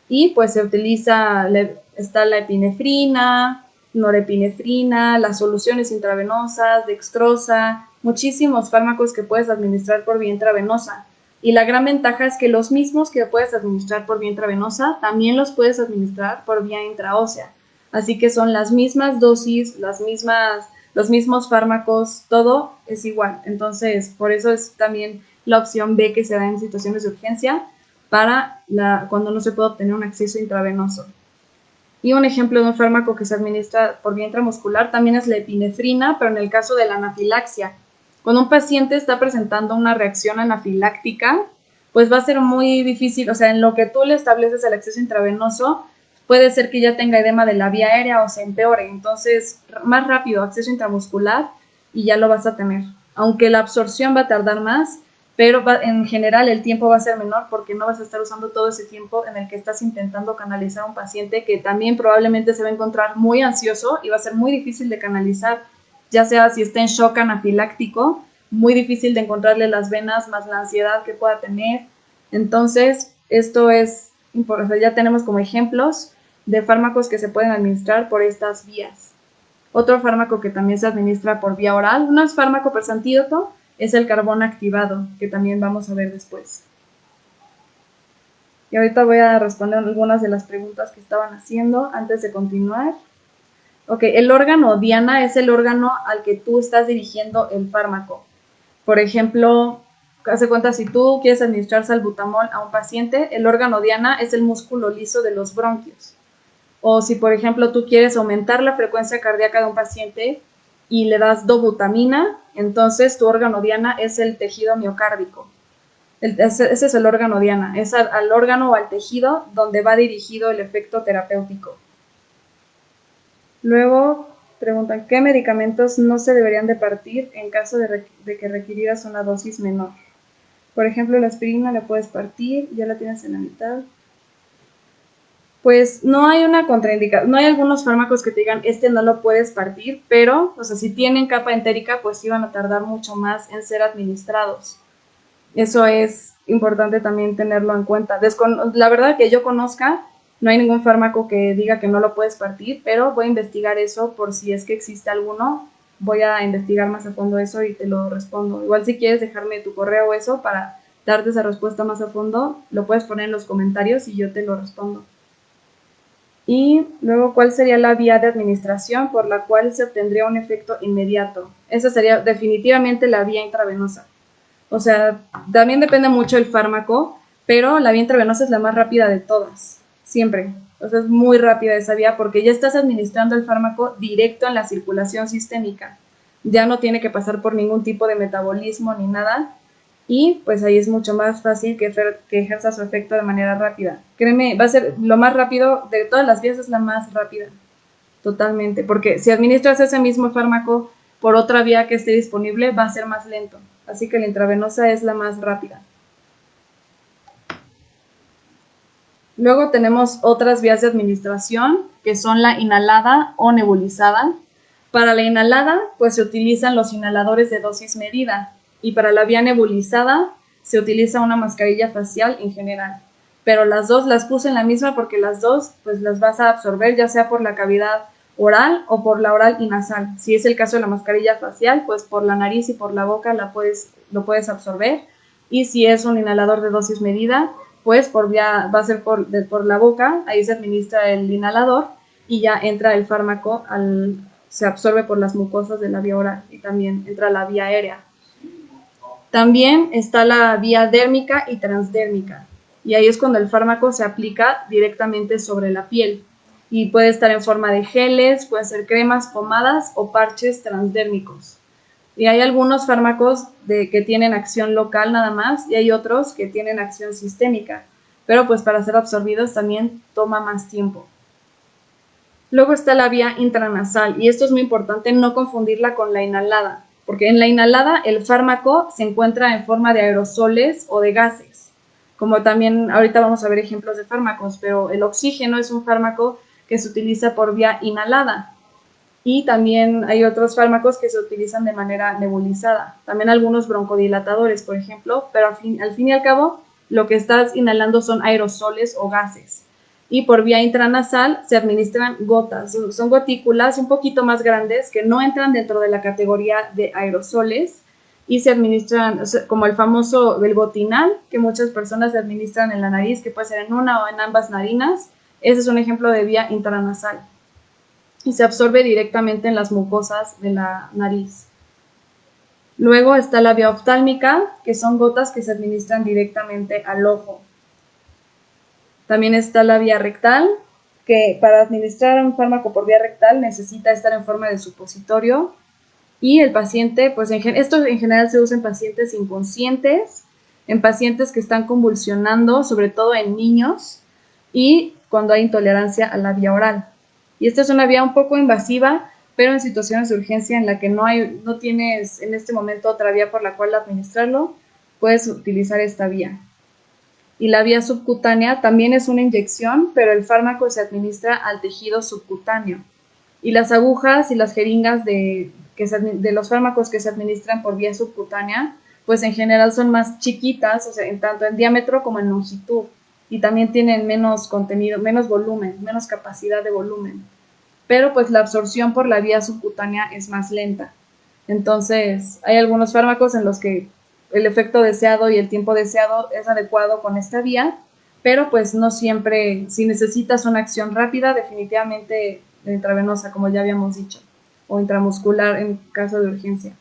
y pues se utiliza, está la epinefrina, norepinefrina, las soluciones intravenosas, dextrosa, muchísimos fármacos que puedes administrar por vía intravenosa. Y la gran ventaja es que los mismos que puedes administrar por vía intravenosa también los puedes administrar por vía intraósea. Así que son las mismas dosis, los mismos fármacos, todo es igual. Entonces, por eso es también la opción B que se da en situaciones de urgencia para cuando no se puede obtener un acceso intravenoso. Y un ejemplo de un fármaco que se administra por vía intramuscular también es la epinefrina, pero en el caso de la anafilaxia. Cuando un paciente está presentando una reacción anafiláctica, pues va a ser muy difícil, o sea, en lo que tú le estableces el acceso intravenoso, puede ser que ya tenga edema de la vía aérea o se empeore. Entonces, más rápido acceso intramuscular y ya lo vas a tener. Aunque la absorción va a tardar más, pero en general el tiempo va a ser menor porque no vas a estar usando todo ese tiempo en el que estás intentando canalizar a un paciente que también probablemente se va a encontrar muy ansioso y va a ser muy difícil de canalizar, ya sea si está en shock anafiláctico, muy difícil de encontrarle las venas más la ansiedad que pueda tener. Entonces, esto es importante. Ya tenemos como ejemplos de fármacos que se pueden administrar por estas vías. Otro fármaco que también se administra por vía oral, no es fármaco pero es antídoto, es el carbón activado, que también vamos a ver después. Y ahorita voy a responder algunas de las preguntas que estaban haciendo antes de continuar. Ok, el órgano diana es el órgano al que tú estás dirigiendo el fármaco. Por ejemplo, hace cuenta, si tú quieres administrar salbutamol a un paciente, el órgano diana es el músculo liso de los bronquios. O si, por ejemplo, tú quieres aumentar la frecuencia cardíaca de un paciente y le das dobutamina, entonces tu órgano diana es el tejido miocárdico. Ese es el órgano diana, es al órgano o al tejido donde va dirigido el efecto terapéutico. Luego preguntan, ¿qué medicamentos no se deberían de partir en caso de que requirieras una dosis menor? Por ejemplo, la aspirina la puedes partir, ya la tienes en la mitad. Pues no hay una contraindicación, no hay algunos fármacos que te digan, este no lo puedes partir, pero, o sea, si tienen capa entérica, pues sí van a tardar mucho más en ser administrados. Eso es importante también tenerlo en cuenta. La verdad que yo conozca, no hay ningún fármaco que diga que no lo puedes partir, pero voy a investigar eso por si es que existe alguno. Voy a investigar más a fondo eso y te lo respondo. Igual si quieres dejarme tu correo o eso para darte esa respuesta más a fondo, lo puedes poner en los comentarios y yo te lo respondo. Y luego, ¿cuál sería la vía de administración por la cual se obtendría un efecto inmediato? Esa sería definitivamente la vía intravenosa. O sea, también depende mucho del fármaco, pero la vía intravenosa es la más rápida de todas, siempre. O sea, es muy rápida esa vía porque ya estás administrando el fármaco directo en la circulación sistémica. Ya no tiene que pasar por ningún tipo de metabolismo ni nada. Y pues ahí es mucho más fácil que ejerza su efecto de manera rápida. Créeme, va a ser lo más rápido, de todas las vías es la más rápida, totalmente, porque si administras ese mismo fármaco por otra vía que esté disponible, va a ser más lento. Así que la intravenosa es la más rápida. Luego tenemos otras vías de administración, que son la inhalada o nebulizada. Para la inhalada, pues se utilizan los inhaladores de dosis medida, y para la vía nebulizada se utiliza una mascarilla facial en general. Pero las dos las puse en la misma porque las dos pues las vas a absorber ya sea por la cavidad oral o por la oral y nasal. Si es el caso de la mascarilla facial, pues por la nariz y por la boca lo puedes absorber. Y si es un inhalador de dosis medida, pues va a ser por la boca, ahí se administra el inhalador y ya entra el fármaco, se absorbe por las mucosas de la vía oral y también entra la vía aérea. También está la vía dérmica y transdérmica, y ahí es cuando el fármaco se aplica directamente sobre la piel y puede estar en forma de geles, pueden ser cremas, pomadas o parches transdérmicos. Y hay algunos fármacos que tienen acción local nada más y hay otros que tienen acción sistémica, pero pues para ser absorbidos también toma más tiempo. Luego está la vía intranasal y esto es muy importante no confundirla con la inhalada, porque en la inhalada el fármaco se encuentra en forma de aerosoles o de gases, como también ahorita vamos a ver ejemplos de fármacos, pero el oxígeno es un fármaco que se utiliza por vía inhalada. Y también hay otros fármacos que se utilizan de manera nebulizada, también algunos broncodilatadores, por ejemplo, pero al fin y al cabo lo que estás inhalando son aerosoles o gases. Y por vía intranasal se administran gotas, son gotículas un poquito más grandes que no entran dentro de la categoría de aerosoles y se administran, o sea, como el famoso Velvotinal, que muchas personas se administran en la nariz, que puede ser en una o en ambas narinas. Ese es un ejemplo de vía intranasal y se absorbe directamente en las mucosas de la nariz. Luego está la vía oftálmica, que son gotas que se administran directamente al ojo. También está la vía rectal, que para administrar un fármaco por vía rectal necesita estar en forma de supositorio. Y el paciente, pues esto en general se usa en pacientes inconscientes, en pacientes que están convulsionando, sobre todo en niños, y cuando hay intolerancia a la vía oral. Y esta es una vía un poco invasiva, pero en situaciones de urgencia en la que no tienes en este momento otra vía por la cual administrarlo, puedes utilizar esta vía. Y la vía subcutánea también es una inyección, pero el fármaco se administra al tejido subcutáneo. Y las agujas y las jeringas de los fármacos que se administran por vía subcutánea, pues en general son más chiquitas, o sea, tanto en diámetro como en longitud. Y también tienen menos contenido, menos volumen, menos capacidad de volumen. Pero pues la absorción por la vía subcutánea es más lenta. Entonces, hay algunos fármacos en los que el efecto deseado y el tiempo deseado es adecuado con esta vía, pero pues no siempre, si necesitas una acción rápida, definitivamente intravenosa, como ya habíamos dicho, o intramuscular en caso de urgencia.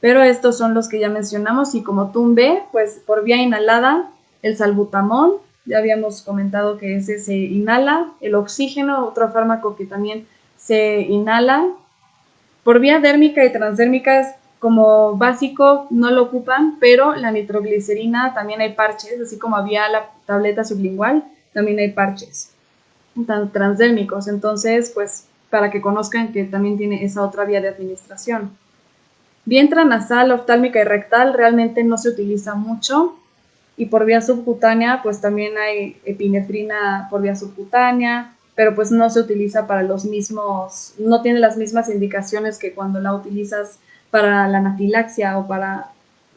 Pero estos son los que ya mencionamos y como TUMB, pues por vía inhalada, el salbutamol, ya habíamos comentado que ese se inhala, el oxígeno, otro fármaco que también se inhala. Por vía dérmica y transdérmica como básico no lo ocupan, pero la nitroglicerina también hay parches, así como había la tableta sublingual, también hay parches transdérmicos. Entonces, pues para que conozcan que también tiene esa otra vía de administración. Vía intranasal, oftálmica y rectal realmente no se utiliza mucho. Y por vía subcutánea, pues también hay epinefrina por vía subcutánea, pero pues no se utiliza para los mismos, no tiene las mismas indicaciones que cuando la utilizas para la anafilaxia o para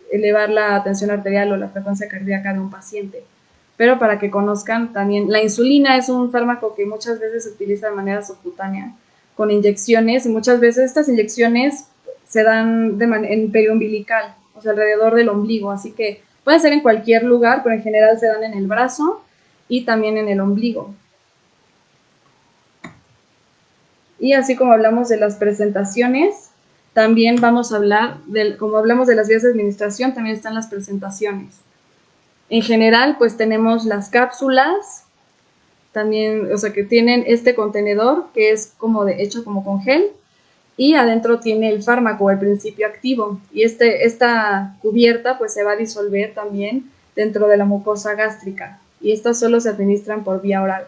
elevar la tensión arterial o la frecuencia cardíaca de un paciente. Pero para que conozcan también, la insulina es un fármaco que muchas veces se utiliza de manera subcutánea con inyecciones y muchas veces estas inyecciones se dan en periumbilical, o sea, alrededor del ombligo, así que puede ser en cualquier lugar, pero en general se dan en el brazo y también en el ombligo. Y así como hablamos de las presentaciones, también vamos a hablar, como hablamos de las vías de administración, también están las presentaciones. En general, pues tenemos las cápsulas, también, o sea, que tienen este contenedor que es como hecho como con gel, y adentro tiene el fármaco, el principio activo, y esta cubierta pues se va a disolver también dentro de la mucosa gástrica, y estas solo se administran por vía oral.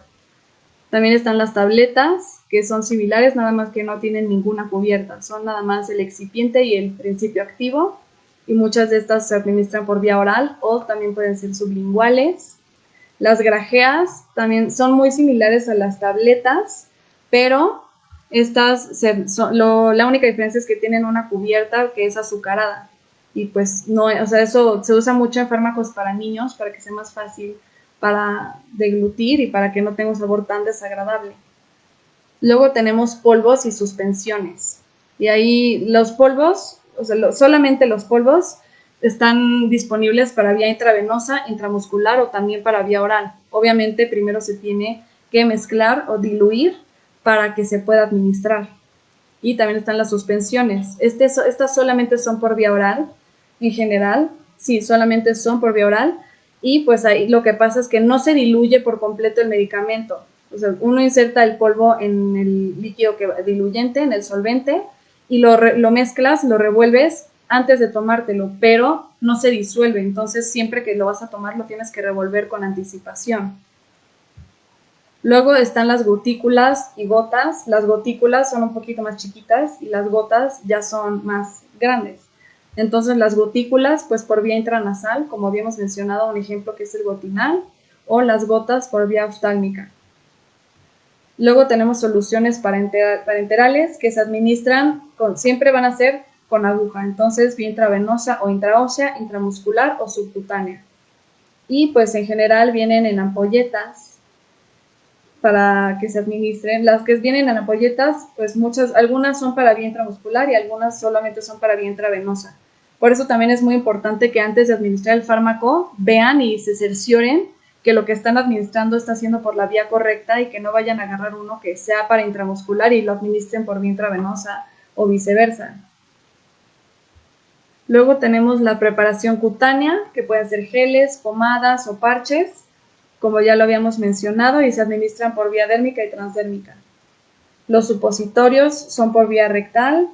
También están las tabletas, que son similares, nada más que no tienen ninguna cubierta, son nada más el excipiente y el principio activo, y muchas de estas se administran por vía oral o también pueden ser sublinguales. Las grajeas también son muy similares a las tabletas, pero estas la única diferencia es que tienen una cubierta que es azucarada y pues no, o sea, eso se usa mucho en fármacos para niños para que sea más fácil para deglutir y para que no tenga un sabor tan desagradable. Luego tenemos polvos y suspensiones y ahí los polvos, o sea, solamente los polvos están disponibles para vía intravenosa, intramuscular o también para vía oral. Obviamente primero se tiene que mezclar o diluir para que se pueda administrar. Y también están las suspensiones. Estas solamente son por vía oral, en general, sí, solamente son por vía oral. Y pues ahí lo que pasa es que no se diluye por completo el medicamento. O sea, uno inserta el polvo en el líquido diluyente, en el solvente, y lo mezclas, lo revuelves antes de tomártelo, pero no se disuelve. Entonces, siempre que lo vas a tomar, lo tienes que revolver con anticipación. Luego están las gotículas y gotas. Las gotículas son un poquito más chiquitas y las gotas ya son más grandes. Entonces las gotículas, pues por vía intranasal, como habíamos mencionado, un ejemplo que es el gotinal, o las gotas por vía oftálmica. Luego tenemos soluciones parenterales que se administran, siempre van a ser con aguja, entonces vía intravenosa o intraósea, intramuscular o subcutánea. Y pues en general vienen en ampolletas. para que se administren. Las que vienen en ampolletas, pues algunas son para vía intramuscular y algunas solamente son para vía intravenosa. Por eso también es muy importante que antes de administrar el fármaco vean y se cercioren que lo que están administrando está siendo por la vía correcta y que no vayan a agarrar uno que sea para intramuscular y lo administren por vía intravenosa o viceversa. Luego tenemos la preparación cutánea, que pueden ser geles, pomadas o parches, como ya lo habíamos mencionado, y se administran por vía dérmica y transdérmica. Los supositorios son por vía rectal.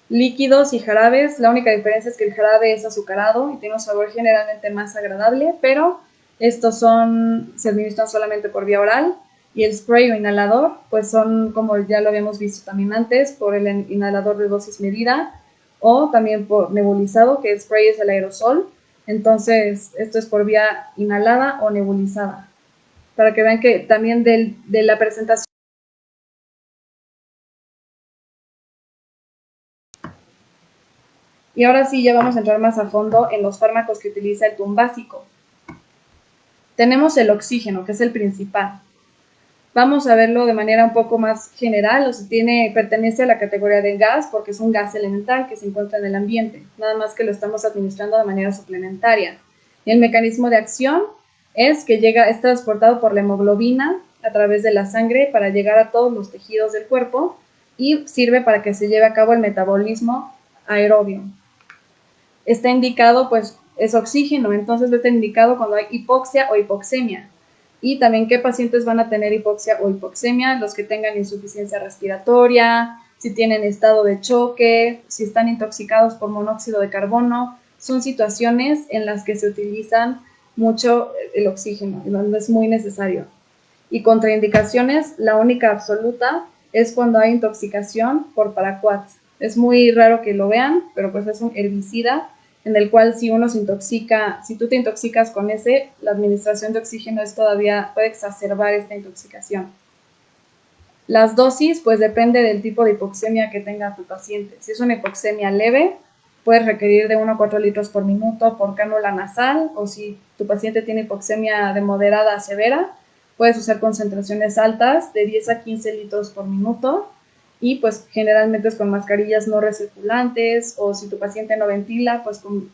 Líquidos y jarabes, la única diferencia es que el jarabe es azucarado y tiene un sabor generalmente más agradable, pero estos se administran solamente por vía oral. Y el spray o inhalador, pues son, como ya lo habíamos visto también antes, por el inhalador de dosis medida o también por nebulizado, que el spray es el aerosol. Entonces, esto es por vía inhalada o nebulizada. Para que vean que también de la presentación. Y ahora sí, ya vamos a entrar más a fondo en los fármacos que utiliza el TUM básico. Tenemos el oxígeno, que es el principal. Vamos a verlo de manera un poco más general, pertenece a la categoría de gas porque es un gas elemental que se encuentra en el ambiente, nada más que lo estamos administrando de manera suplementaria. Y el mecanismo de acción es que es transportado por la hemoglobina a través de la sangre para llegar a todos los tejidos del cuerpo y sirve para que se lleve a cabo el metabolismo aerobio. Está indicado, pues, es oxígeno, entonces está indicado cuando hay hipoxia o hipoxemia. Y también qué pacientes van a tener hipoxia o hipoxemia, los que tengan insuficiencia respiratoria, si tienen estado de choque, si están intoxicados por monóxido de carbono. Son situaciones en las que se utilizan mucho el oxígeno, donde es muy necesario. Y contraindicaciones, la única absoluta es cuando hay intoxicación por paraquat. Es muy raro que lo vean, pero pues es un herbicida en el cual si uno se intoxica, si tú te intoxicas con ese, la administración de oxígeno puede exacerbar esta intoxicación. Las dosis, pues depende del tipo de hipoxemia que tenga tu paciente. Si es una hipoxemia leve, puedes requerir de 1 a 4 litros por minuto por cánula nasal, o si tu paciente tiene hipoxemia de moderada a severa, puedes usar concentraciones altas de 10 a 15 litros por minuto y pues generalmente es con mascarillas no recirculantes o si tu paciente no ventila, pues con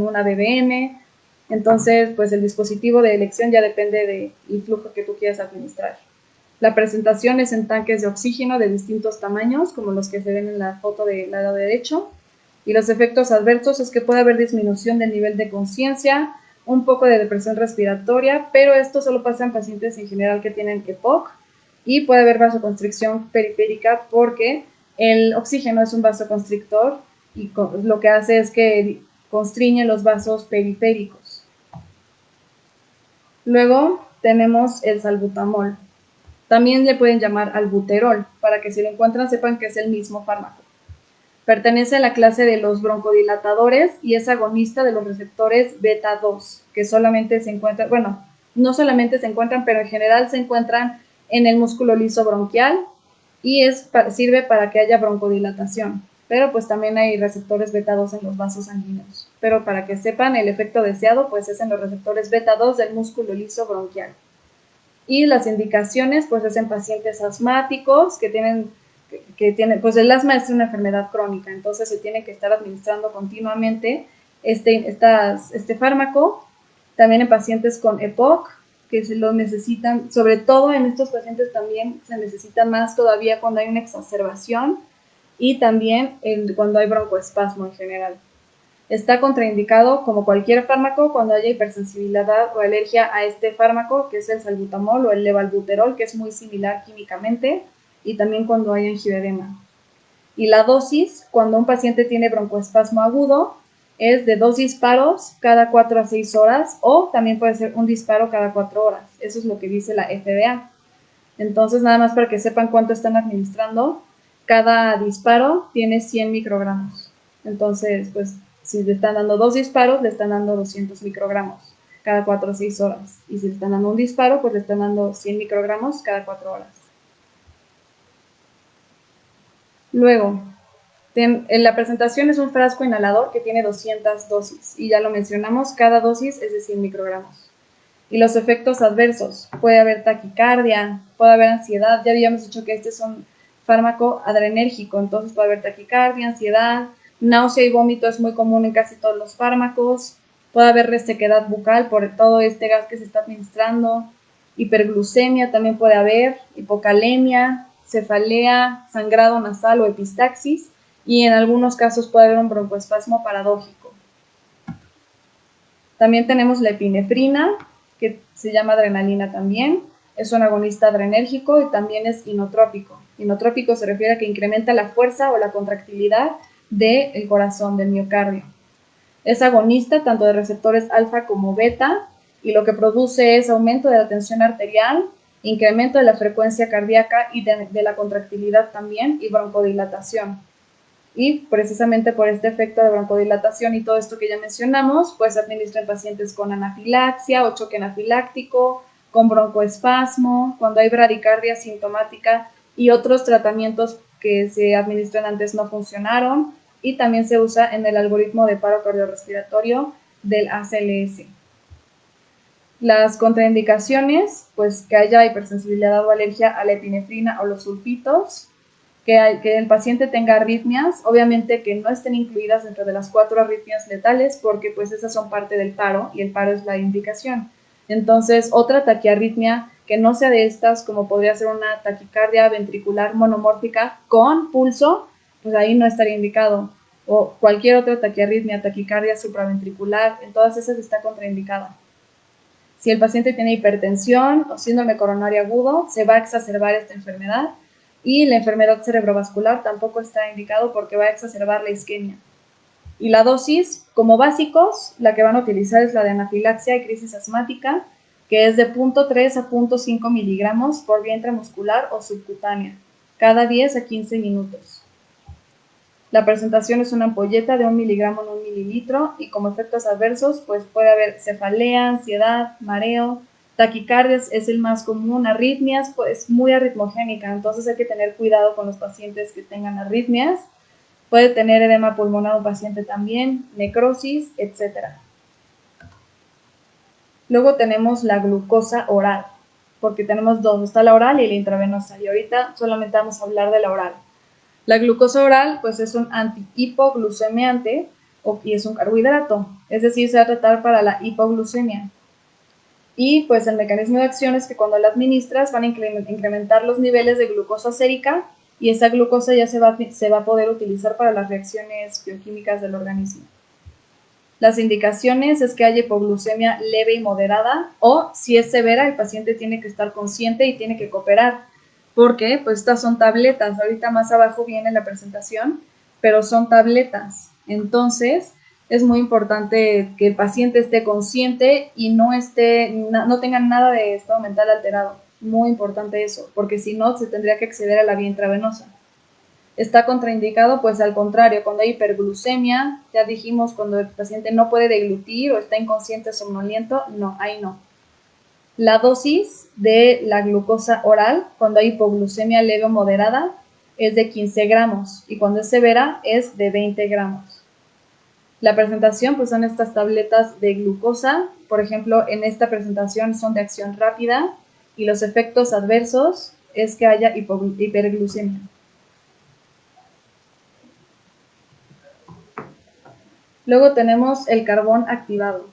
una BBM. Entonces, pues el dispositivo de elección ya depende del flujo que tú quieras administrar. La presentación es en tanques de oxígeno de distintos tamaños, como los que se ven en la foto del lado derecho. Y los efectos adversos es que puede haber disminución del nivel de conciencia, un poco de depresión respiratoria, pero esto solo pasa en pacientes en general que tienen EPOC, y puede haber vasoconstricción periférica porque el oxígeno es un vasoconstrictor y lo que hace es que constriñe los vasos periféricos. Luego tenemos el salbutamol. También le pueden llamar albuterol, para que si lo encuentran sepan que es el mismo fármaco. Pertenece a la clase de los broncodilatadores y es agonista de los receptores beta 2, que solamente se encuentran, bueno, no solamente se encuentran, pero en general se encuentran en el músculo liso bronquial y sirve para que haya broncodilatación. Pero pues también hay receptores beta 2 en los vasos sanguíneos. Pero para que sepan, el efecto deseado pues es en los receptores beta 2 del músculo liso bronquial. Y las indicaciones pues es en pacientes asmáticos que tienen, pues el asma es una enfermedad crónica, entonces se tiene que estar administrando continuamente este fármaco. También en pacientes con EPOC, que se lo necesitan, sobre todo en estos pacientes también se necesita más todavía cuando hay una exacerbación y también cuando hay broncoespasmo en general. Está contraindicado como cualquier fármaco cuando haya hipersensibilidad o alergia a este fármaco, que es el salbutamol o el levalbuterol, que es muy similar químicamente, y también cuando hay angioedema. Y la dosis, cuando un paciente tiene broncoespasmo agudo, es de 2 disparos cada 4 a 6 horas o también puede ser un disparo cada 4 horas. Eso es lo que dice la FDA. Entonces, nada más para que sepan cuánto están administrando, cada disparo tiene 100 microgramos. Entonces, pues, si le están dando 2 disparos, le están dando 200 microgramos cada 4 o 6 horas. Y si le están dando un disparo, pues le están dando 100 microgramos cada 4 horas. Luego, en la presentación es un frasco inhalador que tiene 200 dosis. Y ya lo mencionamos, cada dosis es de 100 microgramos. Y los efectos adversos, puede haber taquicardia, puede haber ansiedad, ya habíamos dicho que este es un fármaco adrenérgico, entonces puede haber taquicardia, ansiedad, náusea y vómito es muy común en casi todos los fármacos, puede haber resequedad bucal por todo este gas que se está administrando, hiperglucemia también puede haber, hipocalemia, cefalea, sangrado nasal o epistaxis, y en algunos casos puede haber un broncoespasmo paradójico. También tenemos la epinefrina, que se llama adrenalina también, es un agonista adrenérgico y también es inotrópico. Inotrópico se refiere a que incrementa la fuerza o la contractilidad del corazón, del miocardio. Es agonista tanto de receptores alfa como beta y lo que produce es aumento de la tensión arterial, incremento de la frecuencia cardíaca y de la contractilidad también y broncodilatación. Y precisamente por este efecto de broncodilatación y todo esto que ya mencionamos, pues se administra en pacientes con anafilaxia o choque anafiláctico, con broncoespasmo, cuando hay bradicardia sintomática y otros tratamientos que se administran antes no funcionaron, y también se usa en el algoritmo de paro cardiorrespiratorio del ACLS. Las contraindicaciones, pues que haya hipersensibilidad o alergia a la epinefrina o los sulfitos, que el paciente tenga arritmias, obviamente que no estén incluidas dentro de las 4 arritmias letales, porque pues esas son parte del paro y el paro es la indicación. Entonces, otra taquiarritmia que no sea de estas, como podría ser una taquicardia ventricular monomórfica con pulso, pues ahí no estaría indicado. O cualquier otra taquiarritmia, taquicardia supraventricular, en todas esas está contraindicada. Si el paciente tiene hipertensión o síndrome coronario agudo, se va a exacerbar esta enfermedad, y la enfermedad cerebrovascular tampoco está indicado porque va a exacerbar la isquemia. Y la dosis, como básicos, la que van a utilizar es la de anafilaxia y crisis asmática, que es de 0.3 a 0.5 miligramos por vía intramuscular o subcutánea, cada 10 a 15 minutos. La presentación es una ampolleta de 1 miligramo en 1 mililitro y como efectos adversos pues puede haber cefalea, ansiedad, mareo, taquicardias es el más común, arritmias, pues muy arritmogénica, entonces hay que tener cuidado con los pacientes que tengan arritmias. Puede tener edema pulmonar un paciente también, necrosis, etc. Luego tenemos la glucosa oral, porque tenemos dos, está la oral y la intravenosa, y ahorita solamente vamos a hablar de la oral. La glucosa oral pues es un antihipoglucemiante y es un carbohidrato, es decir, se va a tratar para la hipoglucemia. Y pues el mecanismo de acción es que cuando la administras van a incrementar los niveles de glucosa sérica y esa glucosa ya se va a poder utilizar para las reacciones bioquímicas del organismo. Las indicaciones es que haya hipoglucemia leve y moderada, o si es severa el paciente tiene que estar consciente y tiene que cooperar, porque pues estas son tabletas, ahorita más abajo viene la presentación, pero son tabletas, entonces es muy importante que el paciente esté consciente y no tenga nada de estado mental alterado, muy importante eso, porque si no se tendría que acceder a la vía intravenosa. Está contraindicado, pues al contrario, cuando hay hiperglucemia, ya dijimos, cuando el paciente no puede deglutir o está inconsciente, somnoliento, no, ahí no. La dosis de la glucosa oral, cuando hay hipoglucemia leve o moderada, es de 15 gramos y cuando es severa es de 20 gramos. La presentación pues son estas tabletas de glucosa, por ejemplo, en esta presentación son de acción rápida y los efectos adversos es que haya hiperglucemia. Luego tenemos el carbón activado.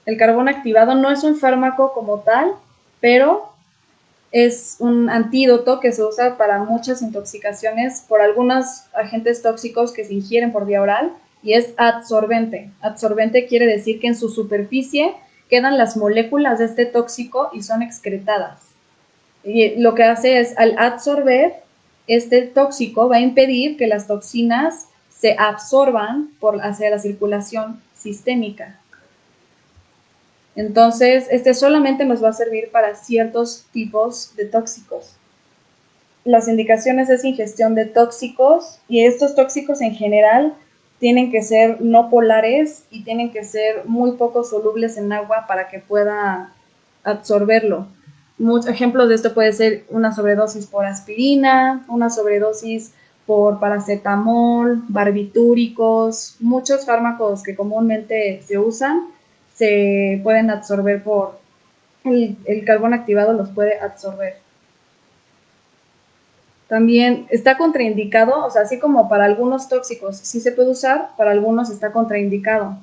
El carbón activado no es un fármaco como tal, pero es un antídoto que se usa para muchas intoxicaciones por algunos agentes tóxicos que se ingieren por vía oral y es adsorbente. Adsorbente quiere decir que en su superficie quedan las moléculas de este tóxico y son excretadas. Y lo que hace es, al adsorber, este tóxico va a impedir que las toxinas se absorban hacia la circulación sistémica. Entonces, este solamente nos va a servir para ciertos tipos de tóxicos. Las indicaciones es ingestión de tóxicos y estos tóxicos en general tienen que ser no polares y tienen que ser muy poco solubles en agua para que pueda absorberlo. Muchos ejemplos de esto puede ser una sobredosis por aspirina, una sobredosis por paracetamol, barbitúricos, muchos fármacos que comúnmente se usan se pueden absorber por el carbón activado los puede absorber. También está contraindicado, o sea, así como para algunos tóxicos sí se puede usar, para algunos está contraindicado.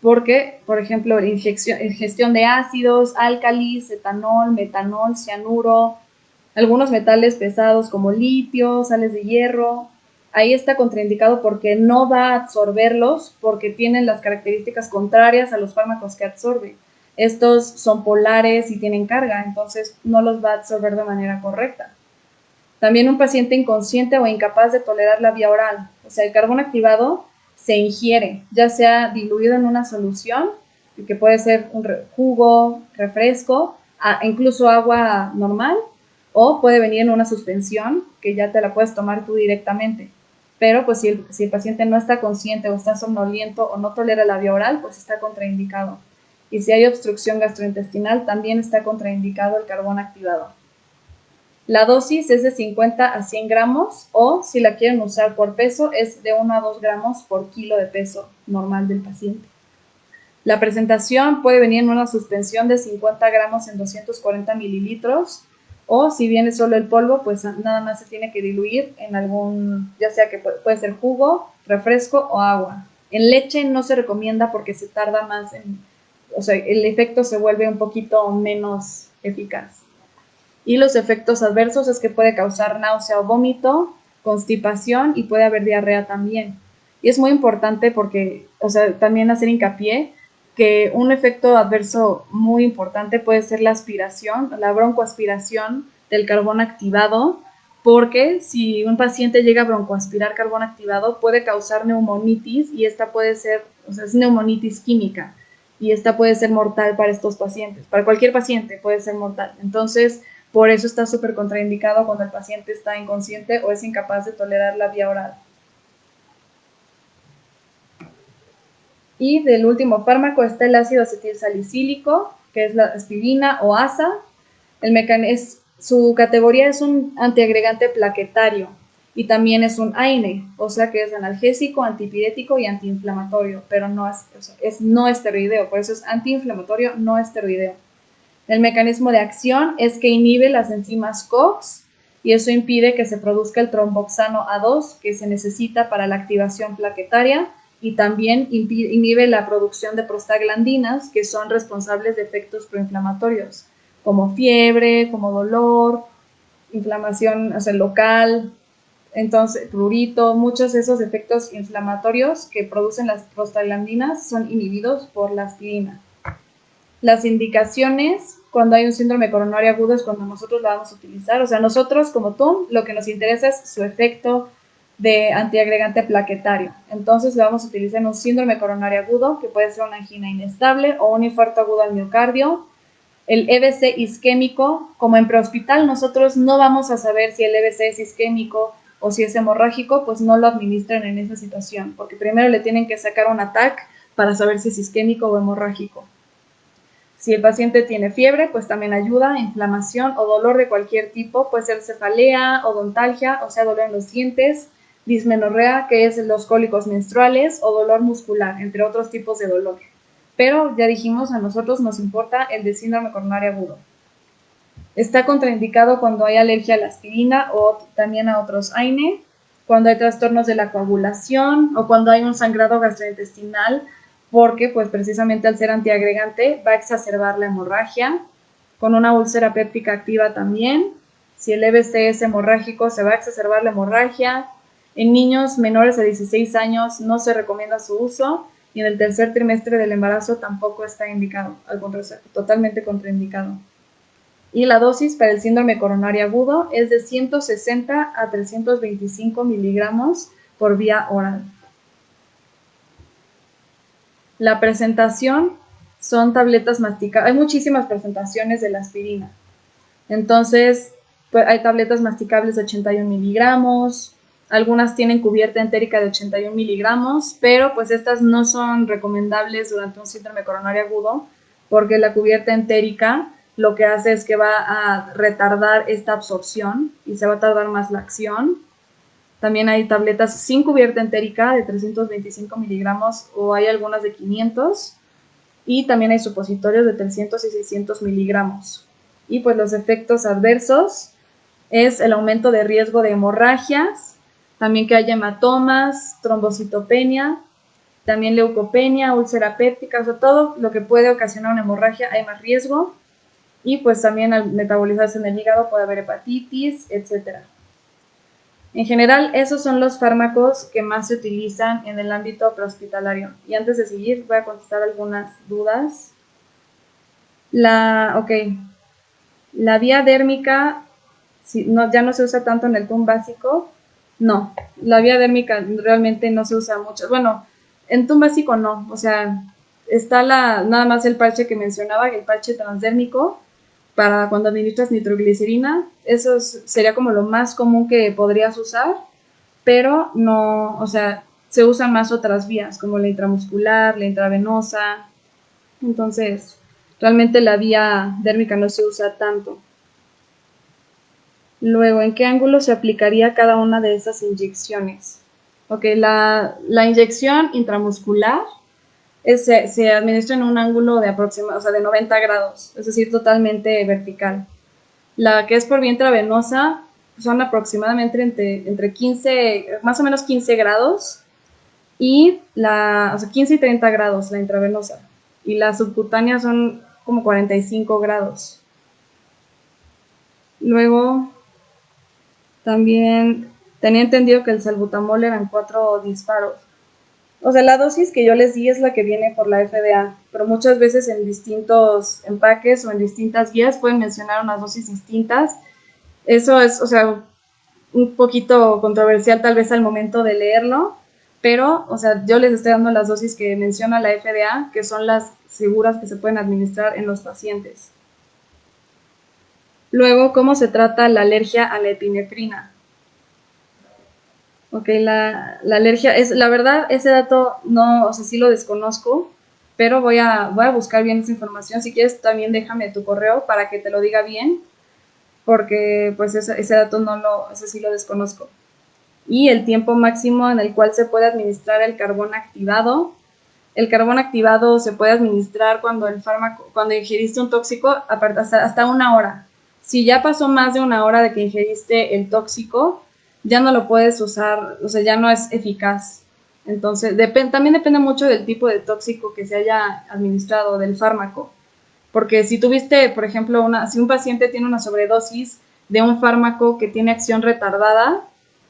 Porque, por ejemplo, ingestión de ácidos, álcalis, etanol, metanol, cianuro, algunos metales pesados como litio, sales de hierro, ahí está contraindicado porque no va a absorberlos porque tienen las características contrarias a los fármacos que absorben. Estos son polares y tienen carga, entonces no los va a absorber de manera correcta. También un paciente inconsciente o incapaz de tolerar la vía oral. O sea, el carbón activado se ingiere, ya sea diluido en una solución, que puede ser un jugo, refresco, incluso agua normal, o puede venir en una suspensión que ya te la puedes tomar tú directamente. Pero pues si el paciente no está consciente o está somnoliento o no tolera la vía oral, pues está contraindicado. Y si hay obstrucción gastrointestinal, también está contraindicado el carbón activado. La dosis es de 50 a 100 gramos o si la quieren usar por peso es de 1 a 2 gramos por kilo de peso normal del paciente. La presentación puede venir en una suspensión de 50 gramos en 240 mililitros o si viene solo el polvo, pues nada más se tiene que diluir en algún, ya sea que puede ser jugo, refresco o agua. En leche no se recomienda porque se tarda más o sea, el efecto se vuelve un poquito menos eficaz. Y los efectos adversos es que puede causar náusea o vómito, constipación y puede haber diarrea también. Y es muy importante porque, o sea, también hacer hincapié que un efecto adverso muy importante puede ser la aspiración, la broncoaspiración del carbón activado, porque si un paciente llega a broncoaspirar carbón activado puede causar neumonitis y esta puede ser, o sea, es neumonitis química y esta puede ser mortal para estos pacientes, para cualquier paciente puede ser mortal. Entonces, por eso está súper contraindicado cuando el paciente está inconsciente o es incapaz de tolerar la vía oral. Y del último fármaco está el ácido acetilsalicílico, que es la aspirina o ASA. Su categoría es un antiagregante plaquetario y también es un AINE, o sea que es analgésico, antipirético y antiinflamatorio, pero no es no esteroideo, por eso es antiinflamatorio no esteroideo. El mecanismo de acción es que inhibe las enzimas COX y eso impide que se produzca el tromboxano A2 que se necesita para la activación plaquetaria y también inhibe la producción de prostaglandinas que son responsables de efectos proinflamatorios como fiebre, como dolor, inflamación, o sea, local, entonces prurito, muchos de esos efectos inflamatorios que producen las prostaglandinas son inhibidos por la aspirina. Las indicaciones cuando hay un síndrome coronario agudo es cuando nosotros la vamos a utilizar. O sea, nosotros como TUM lo que nos interesa es su efecto de antiagregante plaquetario. Entonces lo vamos a utilizar en un síndrome coronario agudo, que puede ser una angina inestable o un infarto agudo al miocardio. El EBC isquémico, como en prehospital nosotros no vamos a saber si el EBC es isquémico o si es hemorrágico, pues no lo administran en esa situación, porque primero le tienen que sacar un ATAC para saber si es isquémico o hemorrágico. Si el paciente tiene fiebre, pues también ayuda, inflamación o dolor de cualquier tipo, puede ser cefalea, odontalgia, o sea, dolor en los dientes, dismenorrea, que es los cólicos menstruales, o dolor muscular, entre otros tipos de dolor. Pero ya dijimos, a nosotros nos importa el de síndrome coronario agudo. Está contraindicado cuando hay alergia a la aspirina o también a otros AINE, cuando hay trastornos de la coagulación o cuando hay un sangrado gastrointestinal, porque pues precisamente al ser antiagregante va a exacerbar la hemorragia, con una úlcera péptica activa también. Si el EBC es hemorrágico, se va a exacerbar la hemorragia. En niños menores a 16 años no se recomienda su uso y en el tercer trimestre del embarazo tampoco está indicado, al contrario, totalmente contraindicado. Y la dosis para el síndrome coronario agudo es de 160 a 325 miligramos por vía oral. La presentación son tabletas masticables. Hay muchísimas presentaciones de la aspirina. Entonces, pues, hay tabletas masticables de 81 miligramos, algunas tienen cubierta entérica de 81 miligramos, pero pues estas no son recomendables durante un síndrome coronario agudo porque la cubierta entérica lo que hace es que va a retardar esta absorción y se va a tardar más la acción. También hay tabletas sin cubierta entérica de 325 miligramos o hay algunas de 500. y también hay supositorios de 300 y 600 miligramos. Y pues los efectos adversos es el aumento de riesgo de hemorragias, también que haya hematomas, trombocitopenia, también leucopenia, úlcera péptica, o sea, todo lo que puede ocasionar una hemorragia hay más riesgo. Y pues también al metabolizarse en el hígado puede haber hepatitis, etc. En general, esos son los fármacos que más se utilizan en el ámbito prehospitalario. Y antes de seguir, voy a contestar algunas dudas. La vía dérmica ya no se usa tanto en el TUM básico. No, la vía dérmica realmente no se usa mucho. Bueno, en TUM básico no, o sea, está nada más el parche que mencionaba, el parche transdérmico, para cuando administras nitroglicerina. Eso sería como lo más común que podrías usar, pero no, o sea, se usan más otras vías, como la intramuscular, la intravenosa. Entonces, realmente la vía dérmica no se usa tanto. Luego, ¿en qué ángulo se aplicaría cada una de esas inyecciones? Ok, la inyección intramuscular se administra en un ángulo de aproximadamente, o sea, de 90 grados, es decir, totalmente vertical. La que es por vía intravenosa son aproximadamente entre 15, más o menos 15 grados, y o sea, 15 y 30 grados la intravenosa, y la subcutánea son como 45 grados. Luego, también tenía entendido que el salbutamol eran 4 disparos. O sea, la dosis que yo les di es la que viene por la FDA, pero muchas veces en distintos empaques o en distintas guías pueden mencionar unas dosis distintas. Eso es, o sea, un poquito controversial tal vez al momento de leerlo, pero, o sea, yo les estoy dando las dosis que menciona la FDA, que son las seguras que se pueden administrar en los pacientes. Luego, ¿cómo se trata la alergia a la epinefrina? Ok, la alergia, la verdad, ese dato no, o sea, sí lo desconozco, pero voy a buscar bien esa información. Si quieres, también déjame tu correo para que te lo diga bien, porque pues ese dato ese sí lo desconozco. Y el tiempo máximo en el cual se puede administrar el carbón activado. El carbón activado se puede administrar cuando cuando ingeriste un tóxico hasta 1 hora. Si ya pasó más de 1 hora de que ingeriste el tóxico, ya no lo puedes usar, o sea, ya no es eficaz. Entonces, también depende mucho del tipo de tóxico que se haya administrado, del fármaco. Porque si tuviste, por ejemplo, si un paciente tiene una sobredosis de un fármaco que tiene acción retardada,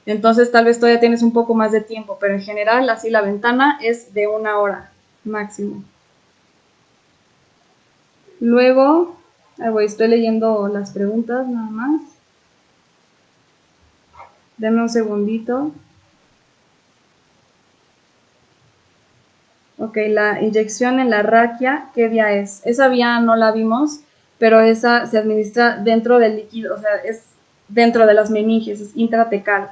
entonces tal vez todavía tienes un poco más de tiempo, pero en general así la ventana es de 1 hora máximo. Luego, estoy leyendo las preguntas nada más. Denme un segundito. Ok, la inyección en la raquia, ¿qué vía es? Esa vía no la vimos, pero esa se administra dentro del líquido, o sea, es dentro de las meninges, es intratecal.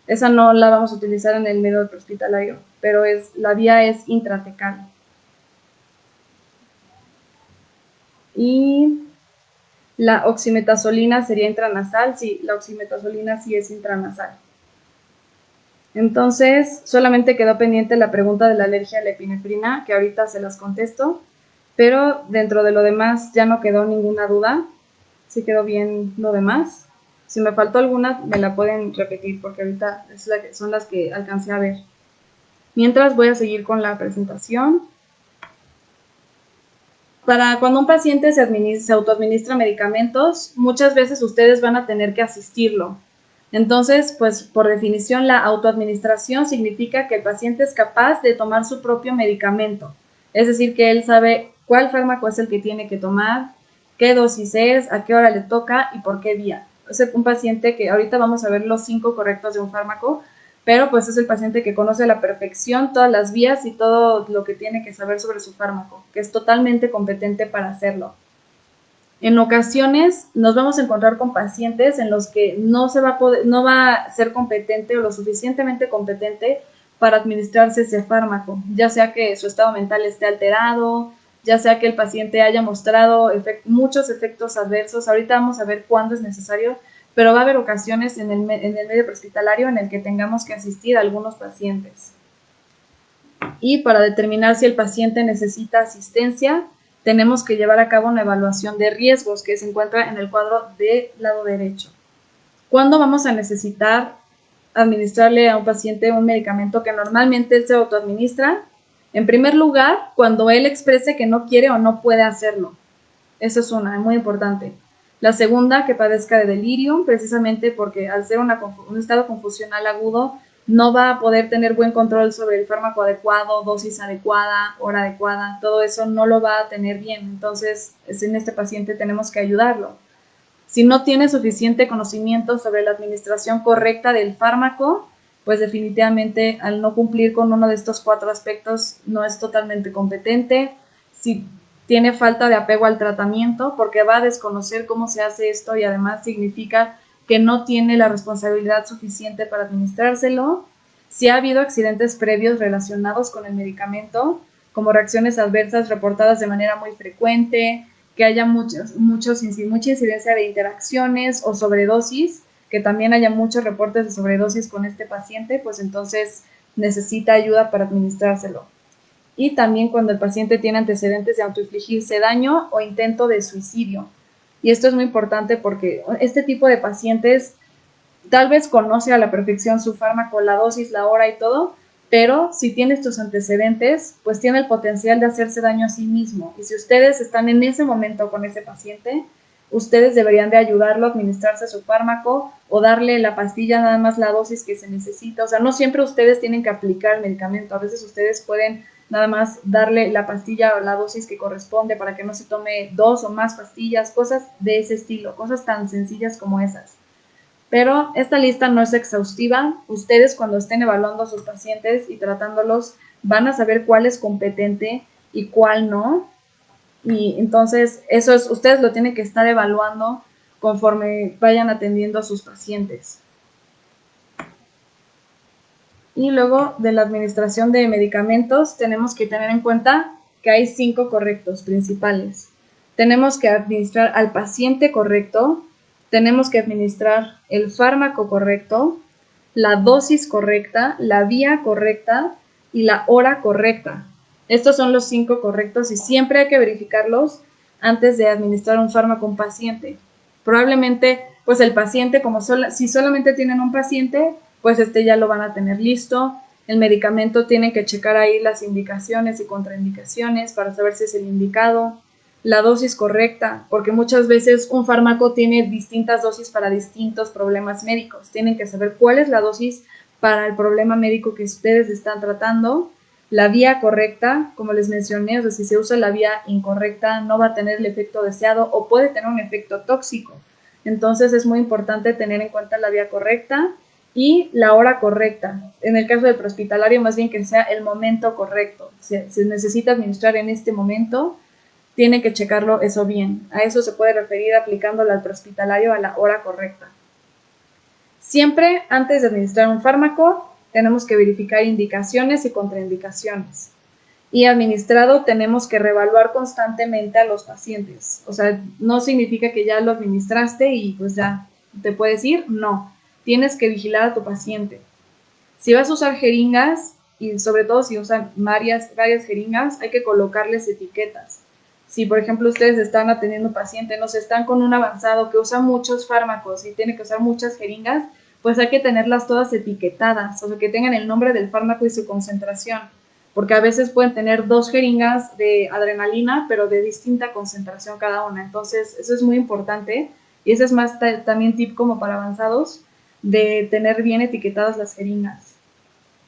Esa no la vamos a utilizar en el medio hospitalario, pero la vía es intratecal. Y la oximetazolina sería intranasal. Sí, la oximetazolina sí es intranasal. Entonces, solamente quedó pendiente la pregunta de la alergia a la epinefrina, que ahorita se las contesto, pero dentro de lo demás ya no quedó ninguna duda. Sí quedó bien lo demás. Si me faltó alguna, me la pueden repetir, porque ahorita son las que alcancé a ver. Mientras voy a seguir con la presentación. Para cuando un paciente se autoadministra medicamentos, muchas veces ustedes van a tener que asistirlo. Entonces, pues por definición, la autoadministración significa que el paciente es capaz de tomar su propio medicamento. Es decir, que él sabe cuál fármaco es el que tiene que tomar, qué dosis es, a qué hora le toca y por qué vía. Es un paciente que ahorita vamos a ver los 5 correctos de un fármaco, pero pues es el paciente que conoce a la perfección todas las vías y todo lo que tiene que saber sobre su fármaco, que es totalmente competente para hacerlo. En ocasiones nos vamos a encontrar con pacientes en los que no va a ser competente o lo suficientemente competente para administrarse ese fármaco, ya sea que su estado mental esté alterado, ya sea que el paciente haya mostrado muchos efectos adversos. Ahorita vamos a ver cuándo es necesario, pero va a haber ocasiones en el medio prehospitalario en el que tengamos que asistir a algunos pacientes. Y para determinar si el paciente necesita asistencia, tenemos que llevar a cabo una evaluación de riesgos que se encuentra en el cuadro del lado derecho. ¿Cuándo vamos a necesitar administrarle a un paciente un medicamento que normalmente él se autoadministra? En primer lugar, cuando él exprese que no quiere o no puede hacerlo. Eso es una, muy importante. La segunda, que padezca de delirium, precisamente porque al ser un estado confusional agudo, no va a poder tener buen control sobre el fármaco adecuado, dosis adecuada, hora adecuada, todo eso no lo va a tener bien. Entonces, en este paciente tenemos que ayudarlo. Si no tiene suficiente conocimiento sobre la administración correcta del fármaco, pues definitivamente al no cumplir con uno de estos 4 aspectos no es totalmente competente. Si tiene falta de apego al tratamiento, porque va a desconocer cómo se hace esto y además significa que no tiene la responsabilidad suficiente para administrárselo. Si ha habido accidentes previos relacionados con el medicamento, como reacciones adversas reportadas de manera muy frecuente, que haya mucha incidencia de interacciones o sobredosis, que también haya muchos reportes de sobredosis con este paciente, pues entonces necesita ayuda para administrárselo. Y también cuando el paciente tiene antecedentes de autoinfligirse daño o intento de suicidio. Y esto es muy importante porque este tipo de pacientes tal vez conoce a la perfección su fármaco, la dosis, la hora y todo, pero si tiene estos antecedentes, pues tiene el potencial de hacerse daño a sí mismo. Y si ustedes están en ese momento con ese paciente, ustedes deberían de ayudarlo a administrarse su fármaco o darle la pastilla nada más la dosis que se necesita. O sea, no siempre ustedes tienen que aplicar el medicamento. A veces ustedes pueden nada más darle la pastilla o la dosis que corresponde para que no se tome 2 o más pastillas, cosas de ese estilo, cosas tan sencillas como esas. Pero esta lista no es exhaustiva. Ustedes cuando estén evaluando a sus pacientes y tratándolos van a saber cuál es competente y cuál no. Y entonces eso es, ustedes lo tienen que estar evaluando conforme vayan atendiendo a sus pacientes. Y luego de la administración de medicamentos tenemos que tener en cuenta que hay 5 correctos principales. Tenemos que administrar al paciente correcto, tenemos que administrar el fármaco correcto, la dosis correcta, la vía correcta y la hora correcta. Estos son los 5 correctos y siempre hay que verificarlos antes de administrar un fármaco a un paciente. Probablemente, pues el paciente, si solamente tienen un paciente, pues ya lo van a tener listo. El medicamento tiene que checar ahí las indicaciones y contraindicaciones para saber si es el indicado. La dosis correcta, porque muchas veces un fármaco tiene distintas dosis para distintos problemas médicos. Tienen que saber cuál es la dosis para el problema médico que ustedes están tratando. La vía correcta, como les mencioné, o sea, si se usa la vía incorrecta no va a tener el efecto deseado o puede tener un efecto tóxico. Entonces es muy importante tener en cuenta la vía correcta y la hora correcta. En el caso del prehospitalario, más bien que sea el momento correcto. Si se necesita administrar en este momento, tiene que checarlo eso bien. A eso se puede referir aplicándolo al prehospitalario a la hora correcta. Siempre antes de administrar un fármaco, tenemos que verificar indicaciones y contraindicaciones. Y administrado tenemos que reevaluar constantemente a los pacientes. O sea, no significa que ya lo administraste y pues ya te puedes ir. No, tienes que vigilar a tu paciente. Si vas a usar jeringas, y sobre todo si usan varias jeringas, hay que colocarles etiquetas. Si, por ejemplo, ustedes están atendiendo a un paciente, no sé, están con un avanzado que usa muchos fármacos y tiene que usar muchas jeringas, pues hay que tenerlas todas etiquetadas, o sea, que tengan el nombre del fármaco y su concentración, porque a veces pueden tener 2 jeringas de adrenalina, pero de distinta concentración cada una. Entonces, eso es muy importante y ese es más también tip como para avanzados, de tener bien etiquetadas las jeringas.